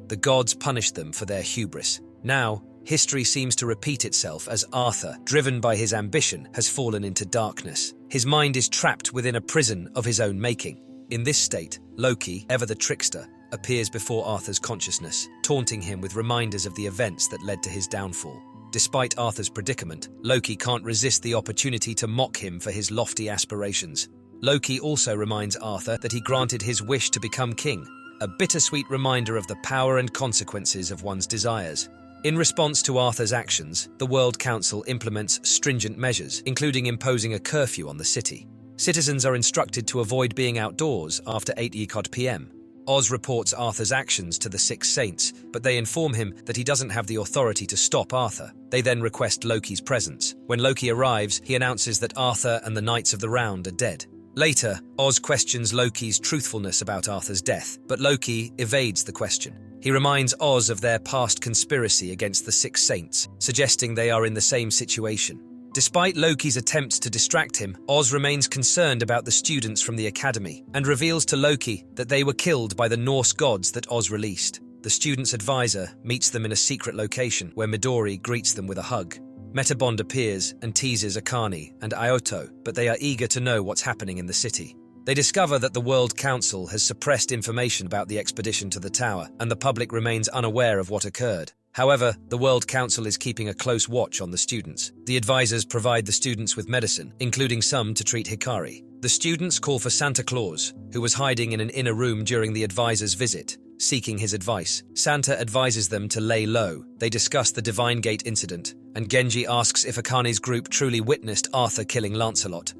A: The gods punished them for their hubris. Now, history seems to repeat itself as Arthur, driven by his ambition, has fallen into darkness. His mind is trapped within a prison of his own making. In this state, Loki, ever the trickster, appears before Arthur's consciousness, taunting him with reminders of the events that led to his downfall. Despite Arthur's predicament, Loki can't resist the opportunity to mock him for his lofty aspirations. Loki also reminds Arthur that he granted his wish to become king, a bittersweet reminder of the power and consequences of one's desires. In response to Arthur's actions, the World Council implements stringent measures, including imposing a curfew on the city. Citizens are instructed to avoid being outdoors after 8 p.m. Oz reports Arthur's actions to the Six Saints, but they inform him that he doesn't have the authority to stop Arthur. They then request Loki's presence. When Loki arrives, he announces that Arthur and the Knights of the Round are dead. Later, Oz questions Loki's truthfulness about Arthur's death, but Loki evades the question. He reminds Oz of their past conspiracy against the Six Saints, suggesting they are in the same situation. Despite Loki's attempts to distract him, Oz remains concerned about the students from the academy and reveals to Loki that they were killed by the Norse gods that Oz released. The students' advisor meets them in a secret location where Midori greets them with a hug. Metabond appears and teases Akane and Ioto, but they are eager to know what's happening in the city. They discover that the World Council has suppressed information about the expedition to the tower, and the public remains unaware of what occurred. However, the World Council is keeping a close watch on the students. The advisors provide the students with medicine, including some to treat Hikari. The students call for Santa Claus, who was hiding in an inner room during the advisors' visit, seeking his advice. Santa advises them to lay low. They discuss the Divine Gate incident, and Genji asks if Akane's group truly witnessed Arthur killing Lancelot.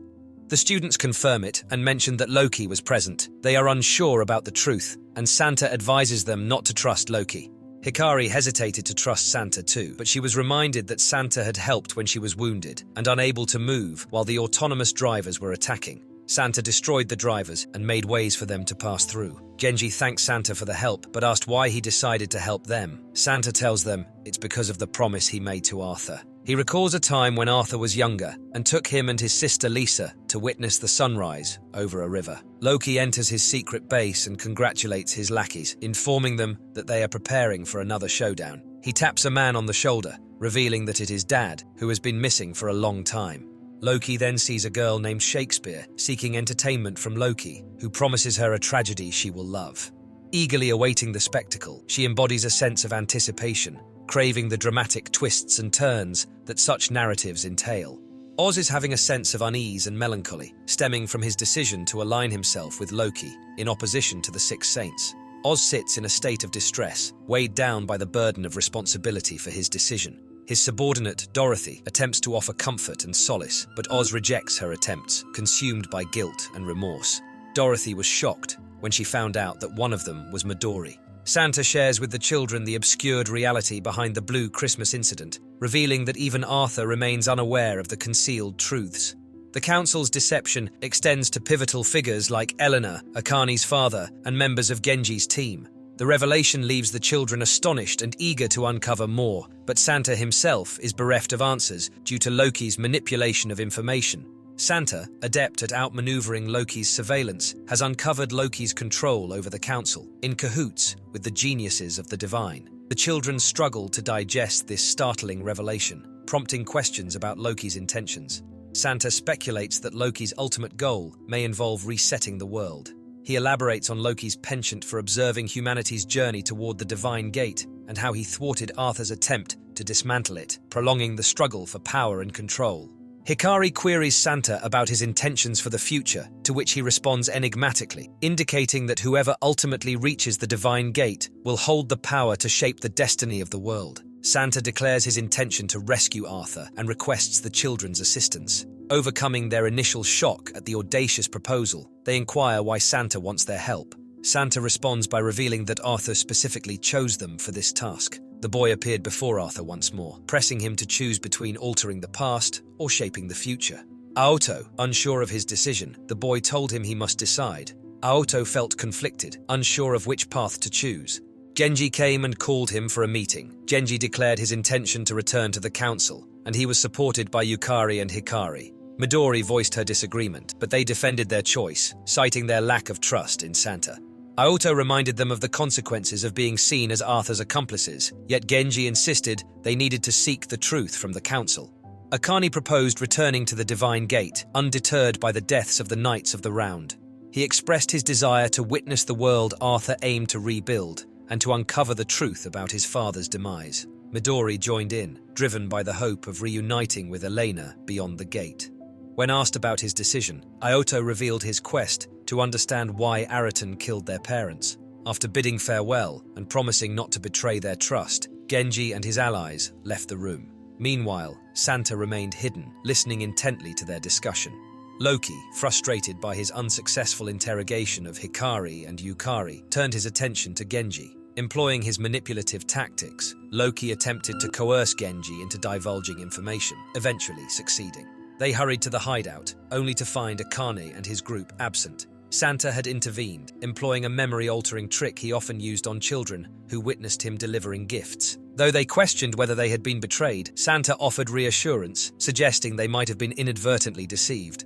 A: The students confirm it and mention that Loki was present. They are unsure about the truth, and Santa advises them not to trust Loki. Hikari hesitated to trust Santa too, but she was reminded that Santa had helped when she was wounded and unable to move while the autonomous drivers were attacking. Santa destroyed the drivers and made ways for them to pass through. Genji thanked Santa for the help, but asked why he decided to help them. Santa tells them it's because of the promise he made to Arthur. He recalls a time when Arthur was younger and took him and his sister Lisa to witness the sunrise over a river. Loki enters his secret base and congratulates his lackeys, informing them that they are preparing for another showdown. He taps a man on the shoulder, revealing that it is Dad, who has been missing for a long time. Loki then sees a girl named Shakespeare seeking entertainment from Loki, who promises her a tragedy she will love. Eagerly awaiting the spectacle, she embodies a sense of anticipation, craving the dramatic twists and turns that such narratives entail. Oz is having a sense of unease and melancholy, stemming from his decision to align himself with Loki, in opposition to the Six Saints. Oz sits in a state of distress, weighed down by the burden of responsibility for his decision. His subordinate, Dorothy, attempts to offer comfort and solace, but Oz rejects her attempts, consumed by guilt and remorse. Dorothy was shocked when she found out that one of them was Midori. Santa shares with the children the obscured reality behind the Blue Christmas incident, revealing that even Arthur remains unaware of the concealed truths. The Council's deception extends to pivotal figures like Eleanor, Akane's father, and members of Genji's team. The revelation leaves the children astonished and eager to uncover more, but Santa himself is bereft of answers due to Loki's manipulation of information. Santa, adept at outmaneuvering Loki's surveillance, has uncovered Loki's control over the Council, in cahoots with the geniuses of the divine. The children struggle to digest this startling revelation, prompting questions about Loki's intentions. Santa speculates that Loki's ultimate goal may involve resetting the world. He elaborates on Loki's penchant for observing humanity's journey toward the Divine Gate and how he thwarted Arthur's attempt to dismantle it, prolonging the struggle for power and control. Hikari queries Santa about his intentions for the future, to which he responds enigmatically, indicating that whoever ultimately reaches the Divine Gate will hold the power to shape the destiny of the world. Santa declares his intention to rescue Arthur and requests the children's assistance. Overcoming their initial shock at the audacious proposal, they inquire why Santa wants their help. Santa responds by revealing that Arthur specifically chose them for this task. The boy appeared before Arthur once more, pressing him to choose between altering the past or shaping the future. Aoto, unsure of his decision, the boy told him he must decide. Aoto felt conflicted, unsure of which path to choose. Genji came and called him for a meeting. Genji declared his intention to return to the council, and he was supported by Yukari and Hikari. Midori voiced her disagreement, but they defended their choice, citing their lack of trust in Santa. Aoto reminded them of the consequences of being seen as Arthur's accomplices, yet Genji insisted they needed to seek the truth from the council. Akane proposed returning to the Divine Gate, undeterred by the deaths of the Knights of the Round. He expressed his desire to witness the world Arthur aimed to rebuild, and to uncover the truth about his father's demise. Midori joined in, driven by the hope of reuniting with Elena beyond the gate. When asked about his decision, Aoto revealed his quest to understand why Araton killed their parents. After bidding farewell and promising not to betray their trust, Genji and his allies left the room. Meanwhile, Santa remained hidden, listening intently to their discussion. Loki, frustrated by his unsuccessful interrogation of Hikari and Yukari, turned his attention to Genji. Employing his manipulative tactics, Loki attempted to coerce Genji into divulging information, eventually succeeding. They hurried to the hideout, only to find Akane and his group absent. Santa had intervened, employing a memory-altering trick he often used on children who witnessed him delivering gifts. Though they questioned whether they had been betrayed, Santa offered reassurance, suggesting they might have been inadvertently deceived.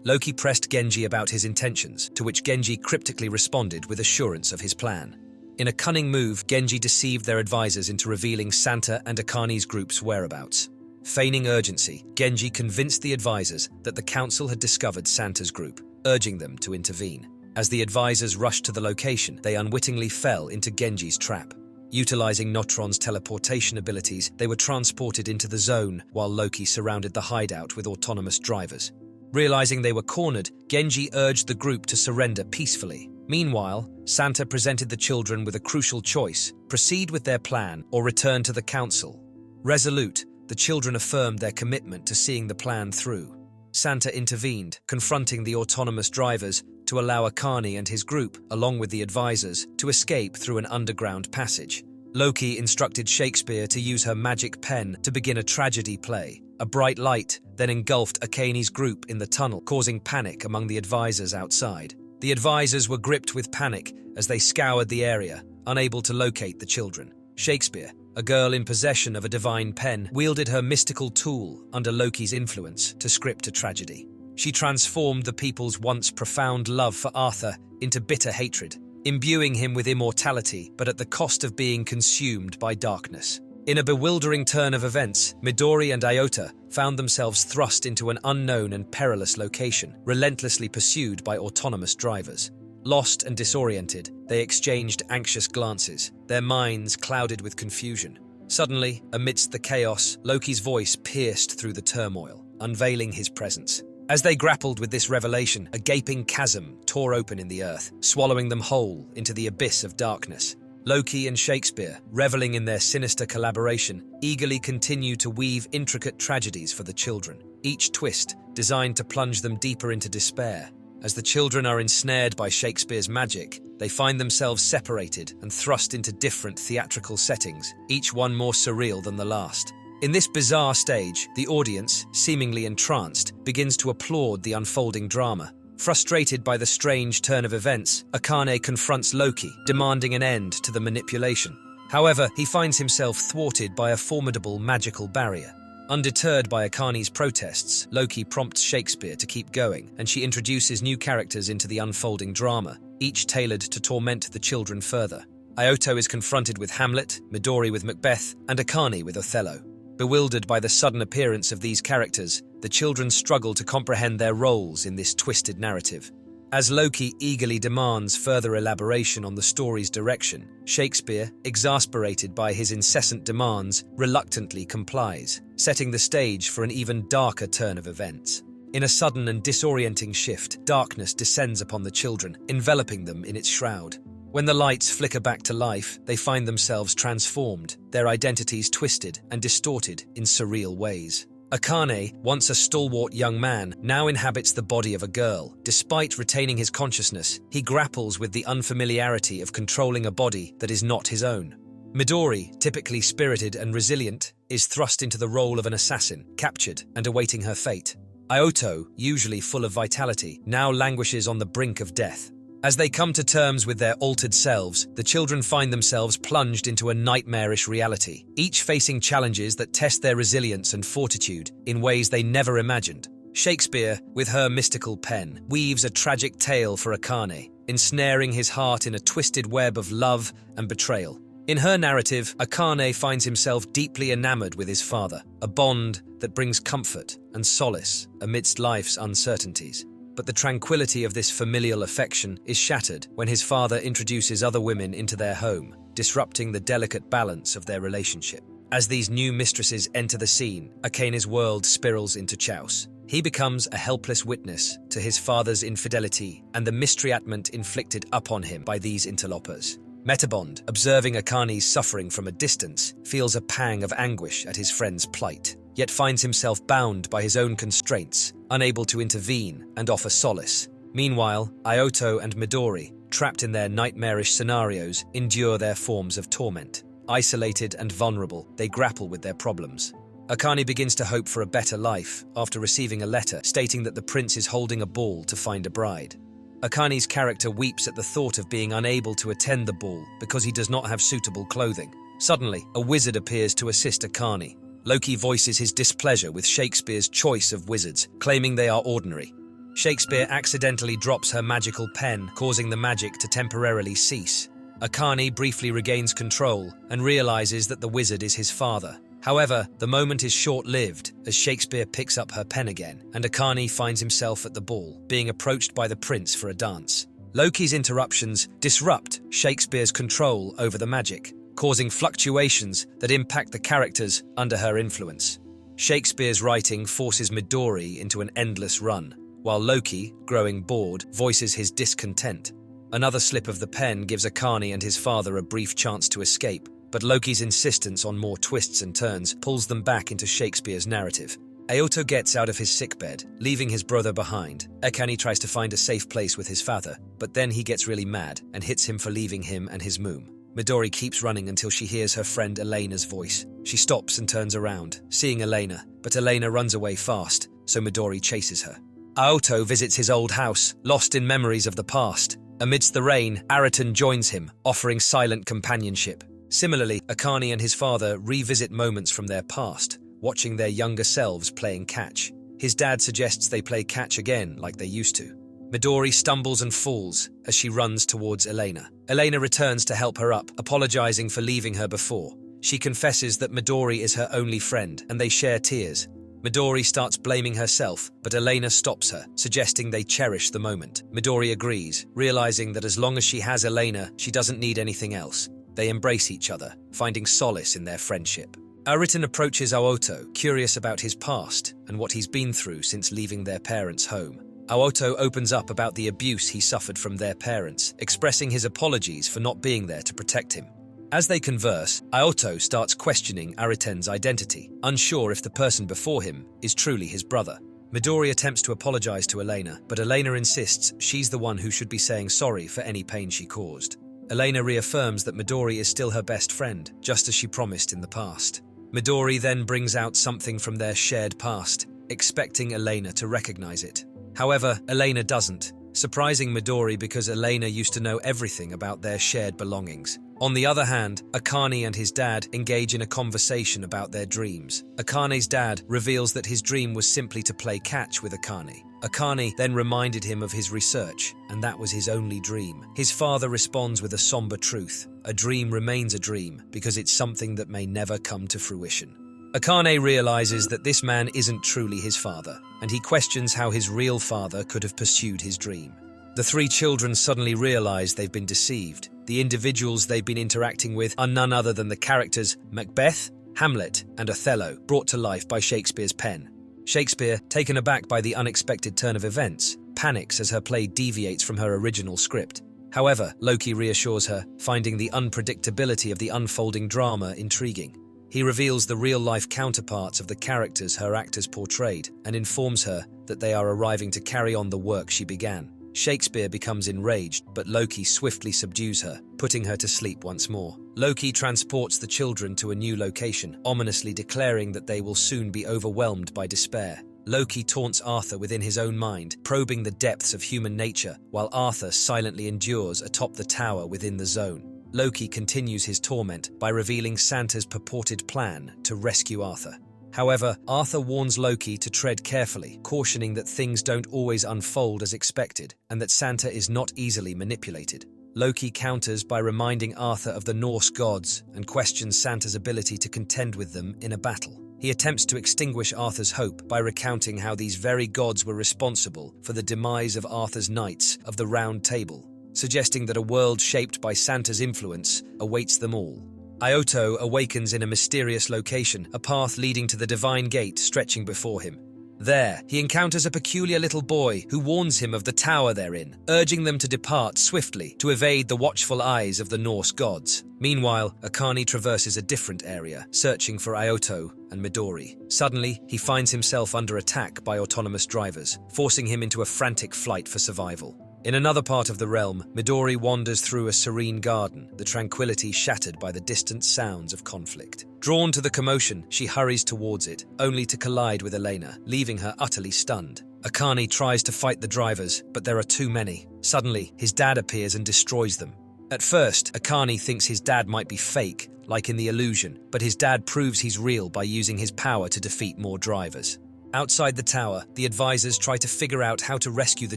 A: Loki pressed Genji about his intentions, to which Genji cryptically responded with assurance of his plan. In a cunning move, Genji deceived their advisors into revealing Santa and Akane's group's whereabouts. Feigning urgency, Genji convinced the advisors that the council had discovered Santa's group, urging them to intervene. As the advisors rushed to the location, they unwittingly fell into Genji's trap. Utilizing Notron's teleportation abilities, they were transported into the zone while Loki surrounded the hideout with autonomous drivers. Realizing they were cornered, Genji urged the group to surrender peacefully. Meanwhile, Santa presented the children with a crucial choice: proceed with their plan or return to the council. Resolute, the children affirmed their commitment to seeing the plan through. Santa intervened, confronting the autonomous drivers to allow Akane and his group, along with the advisors, to escape through an underground passage. Loki instructed Shakespeare to use her magic pen to begin a tragedy play. A bright light then engulfed Akane's group in the tunnel, causing panic among the advisors outside. The advisors were gripped with panic as they scoured the area, unable to locate the children. Shakespeare, a girl in possession of a divine pen, wielded her mystical tool under Loki's influence to script a tragedy. She transformed the people's once profound love for Arthur into bitter hatred, imbuing him with immortality but at the cost of being consumed by darkness. In a bewildering turn of events, Midori and Iota found themselves thrust into an unknown and perilous location, relentlessly pursued by autonomous drivers. Lost and disoriented, they exchanged anxious glances, their minds clouded with confusion. Suddenly, amidst the chaos, Loki's voice pierced through the turmoil, unveiling his presence. As they grappled with this revelation, a gaping chasm tore open in the earth, swallowing them whole into the abyss of darkness. Loki and Shakespeare, reveling in their sinister collaboration, eagerly continue to weave intricate tragedies for the children, each twist designed to plunge them deeper into despair. As the children are ensnared by Shakespeare's magic, they find themselves separated and thrust into different theatrical settings, each one more surreal than the last. In this bizarre stage, the audience, seemingly entranced, begins to applaud the unfolding drama. Frustrated by the strange turn of events, Akane confronts Loki, demanding an end to the manipulation. However, he finds himself thwarted by a formidable magical barrier. Undeterred by Akane's protests, Loki prompts Shakespeare to keep going, and she introduces new characters into the unfolding drama, each tailored to torment the children further. Ioto is confronted with Hamlet, Midori with Macbeth, and Akane with Othello. Bewildered by the sudden appearance of these characters, the children struggle to comprehend their roles in this twisted narrative. As Loki eagerly demands further elaboration on the story's direction, Shakespeare, exasperated by his incessant demands, reluctantly complies, setting the stage for an even darker turn of events. In a sudden and disorienting shift, darkness descends upon the children, enveloping them in its shroud. When the lights flicker back to life, they find themselves transformed, their identities twisted and distorted in surreal ways. Akane, once a stalwart young man, now inhabits the body of a girl. Despite retaining his consciousness, he grapples with the unfamiliarity of controlling a body that is not his own. Midori, typically spirited and resilient, is thrust into the role of an assassin, captured and awaiting her fate. Ioto, usually full of vitality, now languishes on the brink of death. As they come to terms with their altered selves, the children find themselves plunged into a nightmarish reality, each facing challenges that test their resilience and fortitude in ways they never imagined. Shakespeare, with her mystical pen, weaves a tragic tale for Akane, ensnaring his heart in a twisted web of love and betrayal. In her narrative, Akane finds himself deeply enamored with his father, a bond that brings comfort and solace amidst life's uncertainties. But the tranquility of this familial affection is shattered when his father introduces other women into their home, disrupting the delicate balance of their relationship. As these new mistresses enter the scene, Akane's world spirals into chaos. He becomes a helpless witness to his father's infidelity and the mistreatment inflicted upon him by these interlopers. Metabond, observing Akani's suffering from a distance, feels a pang of anguish at his friend's plight, yet finds himself bound by his own constraints, unable to intervene and offer solace. Meanwhile, Ioto and Midori, trapped in their nightmarish scenarios, endure their forms of torment. Isolated and vulnerable, they grapple with their problems. Akane begins to hope for a better life after receiving a letter stating that the prince is holding a ball to find a bride. Akane's character weeps at the thought of being unable to attend the ball because he does not have suitable clothing. Suddenly, a wizard appears to assist Akane. Loki voices his displeasure with Shakespeare's choice of wizards, claiming they are ordinary. Shakespeare accidentally drops her magical pen, causing the magic to temporarily cease. Akane briefly regains control and realizes that the wizard is his father. However, the moment is short-lived as Shakespeare picks up her pen again, and Akane finds himself at the ball, being approached by the prince for a dance. Loki's interruptions disrupt Shakespeare's control over the magic, causing fluctuations that impact the characters under her influence. Shakespeare's writing forces Midori into an endless run, while Loki, growing bored, voices his discontent. Another slip of the pen gives Akane and his father a brief chance to escape, but Loki's insistence on more twists and turns pulls them back into Shakespeare's narrative. Ioto gets out of his sickbed, leaving his brother behind. Akane tries to find a safe place with his father, but then he gets really mad and hits him for leaving him and his moom. Midori keeps running until she hears her friend Elena's voice. She stops and turns around, seeing Elena, but Elena runs away fast, so Midori chases her. Ioto visits his old house, lost in memories of the past. Amidst the rain, Ariton joins him, offering silent companionship. Similarly, Akane and his father revisit moments from their past, watching their younger selves playing catch. His dad suggests they play catch again like they used to. Midori stumbles and falls as she runs towards Elena. Elena returns to help her up, apologizing for leaving her before. She confesses that Midori is her only friend, and they share tears. Midori starts blaming herself, but Elena stops her, suggesting they cherish the moment. Midori agrees, realizing that as long as she has Elena, she doesn't need anything else. They embrace each other, finding solace in their friendship. Ariton approaches Ioto, curious about his past and what he's been through since leaving their parents' home. Ioto opens up about the abuse he suffered from their parents, expressing his apologies for not being there to protect him. As they converse, Ioto starts questioning Ariton's identity, unsure if the person before him is truly his brother. Midori attempts to apologize to Elena, but Elena insists she's the one who should be saying sorry for any pain she caused. Elena reaffirms that Midori is still her best friend, just as she promised in the past. Midori then brings out something from their shared past, expecting Elena to recognize it. However, Elena doesn't, surprising Midori because Elena used to know everything about their shared belongings. On the other hand, Akane and his dad engage in a conversation about their dreams. Akane's dad reveals that his dream was simply to play catch with Akane. Akane then reminded him of his research, and that was his only dream. His father responds with a somber truth. A dream remains a dream because it's something that may never come to fruition. Akane realizes that this man isn't truly his father, and he questions how his real father could have pursued his dream. The three children suddenly realize they've been deceived. The individuals they've been interacting with are none other than the characters Macbeth, Hamlet, and Othello, brought to life by Shakespeare's pen. Shakespeare, taken aback by the unexpected turn of events, panics as her play deviates from her original script. However, Loki reassures her, finding the unpredictability of the unfolding drama intriguing. He reveals the real-life counterparts of the characters her actors portrayed and informs her that they are arriving to carry on the work she began. Shakespeare becomes enraged, but Loki swiftly subdues her, putting her to sleep once more. Loki transports the children to a new location, ominously declaring that they will soon be overwhelmed by despair. Loki taunts Arthur within his own mind, probing the depths of human nature, while Arthur silently endures atop the tower within the zone. Loki continues his torment by revealing Santa's purported plan to rescue Arthur. However, Arthur warns Loki to tread carefully, cautioning that things don't always unfold as expected and that Santa is not easily manipulated. Loki counters by reminding Arthur of the Norse gods and questions Santa's ability to contend with them in a battle. He attempts to extinguish Arthur's hope by recounting how these very gods were responsible for the demise of Arthur's knights of the Round Table, suggesting that a world shaped by Santa's influence awaits them all. Ioto awakens in a mysterious location, a path leading to the divine gate stretching before him. There, he encounters a peculiar little boy who warns him of the tower they're in, urging them to depart swiftly to evade the watchful eyes of the Norse gods. Meanwhile, Akane traverses a different area, searching for Ioto and Midori. Suddenly, he finds himself under attack by autonomous drivers, forcing him into a frantic flight for survival. In another part of the realm, Midori wanders through a serene garden, the tranquility shattered by the distant sounds of conflict. Drawn to the commotion, she hurries towards it, only to collide with Elena, leaving her utterly stunned. Akane tries to fight the drivers, but there are too many. Suddenly, his dad appears and destroys them. At first, Akane thinks his dad might be fake, like in The Illusion, but his dad proves he's real by using his power to defeat more drivers. Outside the tower, the advisors try to figure out how to rescue the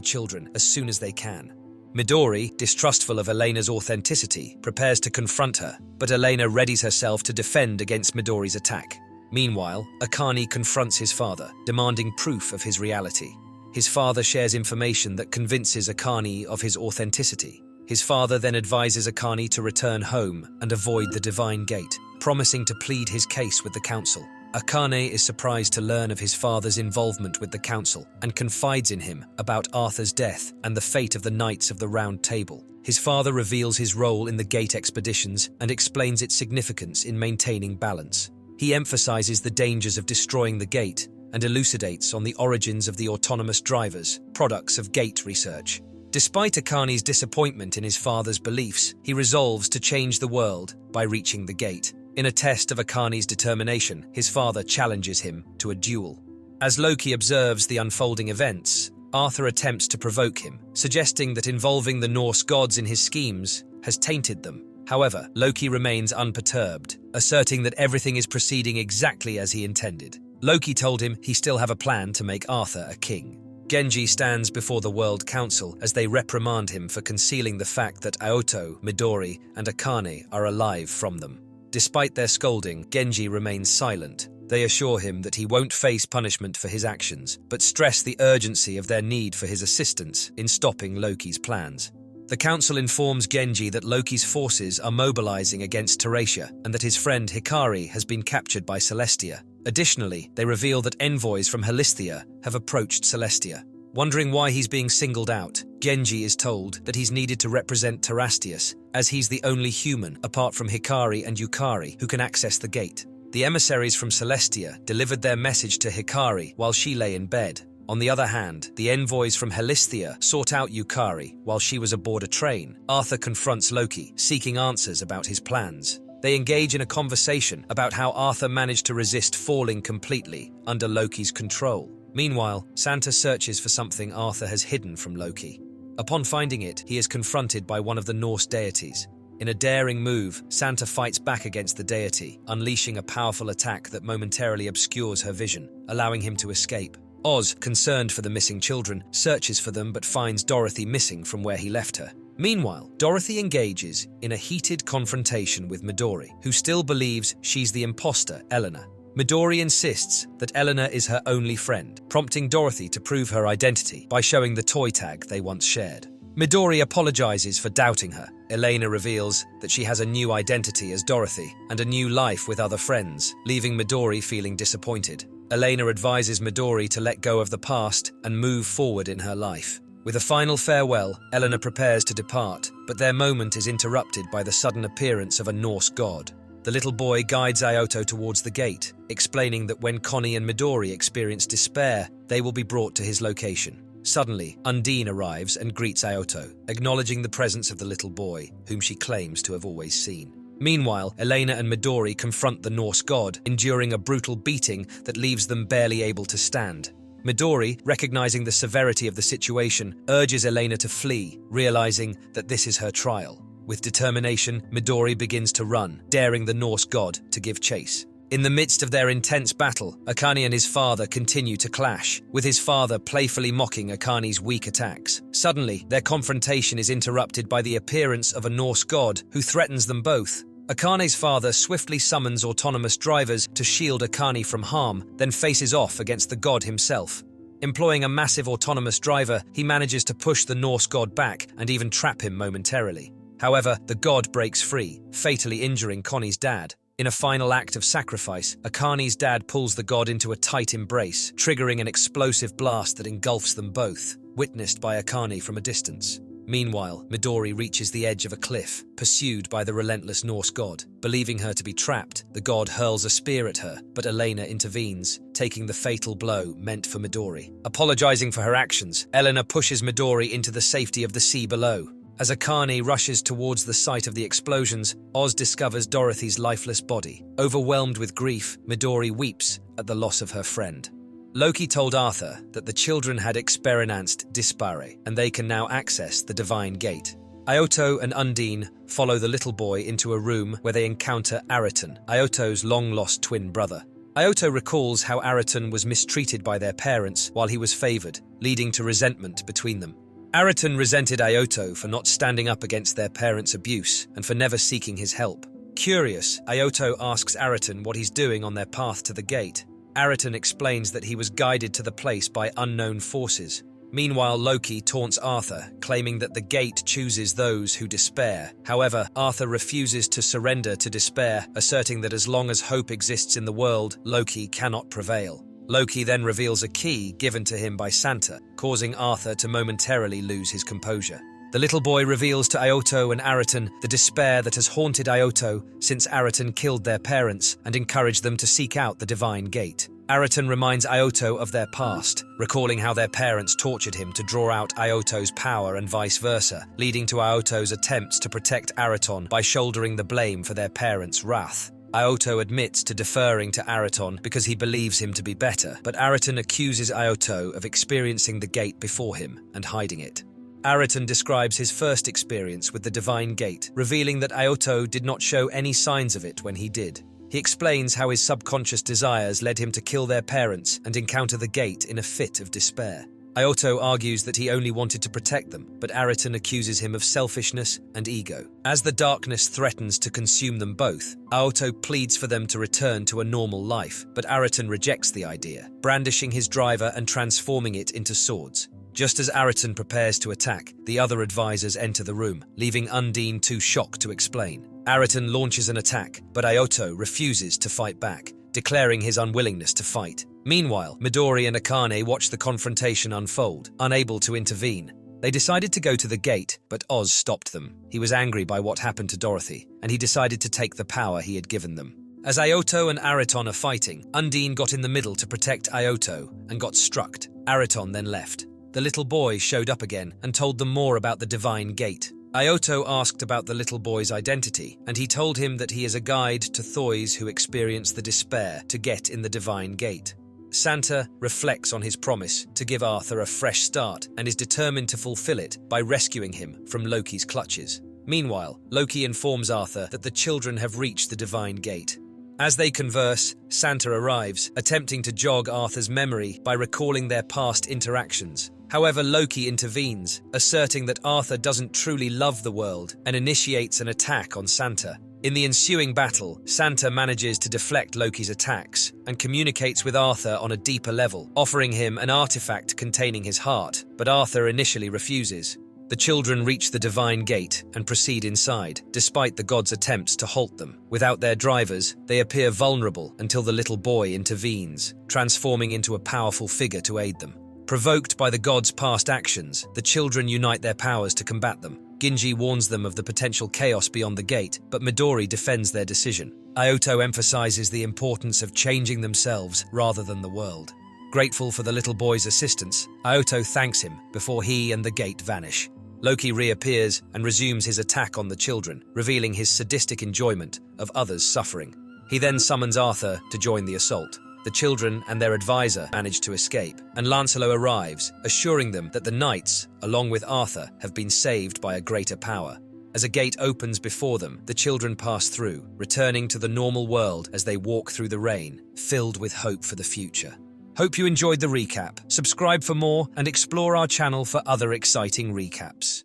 A: children as soon as they can. Midori, distrustful of Elena's authenticity, prepares to confront her, but Elena readies herself to defend against Midori's attack. Meanwhile, Akane confronts his father, demanding proof of his reality. His father shares information that convinces Akane of his authenticity. His father then advises Akane to return home and avoid the Divine Gate, promising to plead his case with the council. Akane is surprised to learn of his father's involvement with the council and confides in him about Arthur's death and the fate of the Knights of the Round Table. His father reveals his role in the Gate expeditions and explains its significance in maintaining balance. He emphasizes the dangers of destroying the Gate and elucidates on the origins of the autonomous drivers, products of Gate research. Despite Akane's disappointment in his father's beliefs, he resolves to change the world by reaching the Gate. In a test of Akane's determination, his father challenges him to a duel. As Loki observes the unfolding events, Arthur attempts to provoke him, suggesting that involving the Norse gods in his schemes has tainted them. However, Loki remains unperturbed, asserting that everything is proceeding exactly as he intended. Loki told him he still have a plan to make Arthur a king. Genji stands before the World Council as they reprimand him for concealing the fact that Ioto, Midori, and Akane are alive from them. Despite their scolding, Genji remains silent. They assure him that he won't face punishment for his actions, but stress the urgency of their need for his assistance in stopping Loki's plans. The council informs Genji that Loki's forces are mobilizing against Thracia and that his friend Hikari has been captured by Celestia. Additionally, they reveal that envoys from Helisthia have approached Celestia. Wondering why he's being singled out, Genji is told that he's needed to represent Tarastius, as he's the only human, apart from Hikari and Yukari, who can access the gate. The emissaries from Celestia delivered their message to Hikari while she lay in bed. On the other hand, the envoys from Helisthia sought out Yukari while she was aboard a train. Arthur confronts Loki, seeking answers about his plans. They engage in a conversation about how Arthur managed to resist falling completely under Loki's control. Meanwhile, Santa searches for something Arthur has hidden from Loki. Upon finding it, he is confronted by one of the Norse deities. In a daring move, Santa fights back against the deity, unleashing a powerful attack that momentarily obscures her vision, allowing him to escape. Oz, concerned for the missing children, searches for them but finds Dorothy missing from where he left her. Meanwhile, Dorothy engages in a heated confrontation with Midori, who still believes she's the imposter, Eleanor. Midori insists that Eleanor is her only friend, prompting Dorothy to prove her identity by showing the toy tag they once shared. Midori apologizes for doubting her. Elena reveals that she has a new identity as Dorothy and a new life with other friends, leaving Midori feeling disappointed. Elena advises Midori to let go of the past and move forward in her life. With a final farewell, Eleanor prepares to depart, but their moment is interrupted by the sudden appearance of a Norse god. The little boy guides Ioto towards the gate, explaining that when Connie and Midori experience despair, they will be brought to his location. Suddenly, Undine arrives and greets Ioto, acknowledging the presence of the little boy, whom she claims to have always seen. Meanwhile, Elena and Midori confront the Norse god, enduring a brutal beating that leaves them barely able to stand. Midori, recognizing the severity of the situation, urges Elena to flee, realizing that this is her trial. With determination, Midori begins to run, daring the Norse god to give chase. In the midst of their intense battle, Akane and his father continue to clash, with his father playfully mocking Akane's weak attacks. Suddenly, their confrontation is interrupted by the appearance of a Norse god who threatens them both. Akane's father swiftly summons autonomous drivers to shield Akane from harm, then faces off against the god himself. Employing a massive autonomous driver, he manages to push the Norse god back and even trap him momentarily. However, the god breaks free, fatally injuring Connie's dad. In a final act of sacrifice, Akane's dad pulls the god into a tight embrace, triggering an explosive blast that engulfs them both, witnessed by Akane from a distance. Meanwhile, Midori reaches the edge of a cliff, pursued by the relentless Norse god. Believing her to be trapped, the god hurls a spear at her, but Elena intervenes, taking the fatal blow meant for Midori. Apologizing for her actions, Elena pushes Midori into the safety of the sea below. As Akane rushes towards the site of the explosions, Oz discovers Dorothy's lifeless body. Overwhelmed with grief, Midori weeps at the loss of her friend. Loki told Arthur that the children had experienced dispare, and they can now access the Divine Gate. Ioto and Undine follow the little boy into a room where they encounter Ariton, Ioto's long-lost twin brother. Ioto recalls how Ariton was mistreated by their parents while he was favored, leading to resentment between them. Ariton resented Ioto for not standing up against their parents' abuse and for never seeking his help. Curious, Ioto asks Ariton what he's doing on their path to the gate. Ariton explains that he was guided to the place by unknown forces. Meanwhile, Loki taunts Arthur, claiming that the gate chooses those who despair. However, Arthur refuses to surrender to despair, asserting that as long as hope exists in the world, Loki cannot prevail. Loki then reveals a key given to him by Santa, causing Arthur to momentarily lose his composure. The little boy reveals to Ioto and Ariton the despair that has haunted Ioto since Ariton killed their parents and encouraged them to seek out the Divine Gate. Ariton reminds Ioto of their past, recalling how their parents tortured him to draw out Ioto's power and vice versa, leading to Ioto's attempts to protect Ariton by shouldering the blame for their parents' wrath. Ioto admits to deferring to Ariton because he believes him to be better, but Ariton accuses Ioto of experiencing the gate before him and hiding it. Ariton describes his first experience with the Divine Gate, revealing that Ioto did not show any signs of it when he did. He explains how his subconscious desires led him to kill their parents and encounter the gate in a fit of despair. Ioto argues that he only wanted to protect them, but Ariton accuses him of selfishness and ego. As the darkness threatens to consume them both, Ioto pleads for them to return to a normal life, but Ariton rejects the idea, brandishing his driver and transforming it into swords. Just as Ariton prepares to attack, the other advisors enter the room, leaving Undine too shocked to explain. Ariton launches an attack, but Ioto refuses to fight back, declaring his unwillingness to fight. Meanwhile, Midori and Akane watch the confrontation unfold, unable to intervene. They decided to go to the gate, but Oz stopped them. He was angry by what happened to Dorothy, and he decided to take the power he had given them. As Ioto and Ariton are fighting, Undine got in the middle to protect Ioto and got struck. Ariton then left. The little boy showed up again and told them more about the Divine Gate. Ioto asked about the little boy's identity, and he told him that he is a guide to Thoys who experience the despair to get in the Divine Gate. Santa reflects on his promise to give Arthur a fresh start and is determined to fulfill it by rescuing him from Loki's clutches. Meanwhile, Loki informs Arthur that the children have reached the Divine Gate. As they converse, Santa arrives, attempting to jog Arthur's memory by recalling their past interactions. However, Loki intervenes, asserting that Arthur doesn't truly love the world and initiates an attack on Santa. In the ensuing battle, Santa manages to deflect Loki's attacks and communicates with Arthur on a deeper level, offering him an artifact containing his heart, but Arthur initially refuses. The children reach the Divine Gate and proceed inside, despite the gods' attempts to halt them. Without their drivers, they appear vulnerable until the little boy intervenes, transforming into a powerful figure to aid them. Provoked by the gods' past actions, the children unite their powers to combat them. Ginji warns them of the potential chaos beyond the gate, but Midori defends their decision. Ioto emphasizes the importance of changing themselves rather than the world. Grateful for the little boy's assistance, Ioto thanks him before he and the gate vanish. Loki reappears and resumes his attack on the children, revealing his sadistic enjoyment of others' suffering. He then summons Arthur to join the assault. The children and their advisor manage to escape, and Lancelot arrives, assuring them that the knights, along with Arthur, have been saved by a greater power. As a gate opens before them, the children pass through, returning to the normal world as they walk through the rain, filled with hope for the future. Hope you enjoyed the recap. Subscribe for more and explore our channel for other exciting recaps.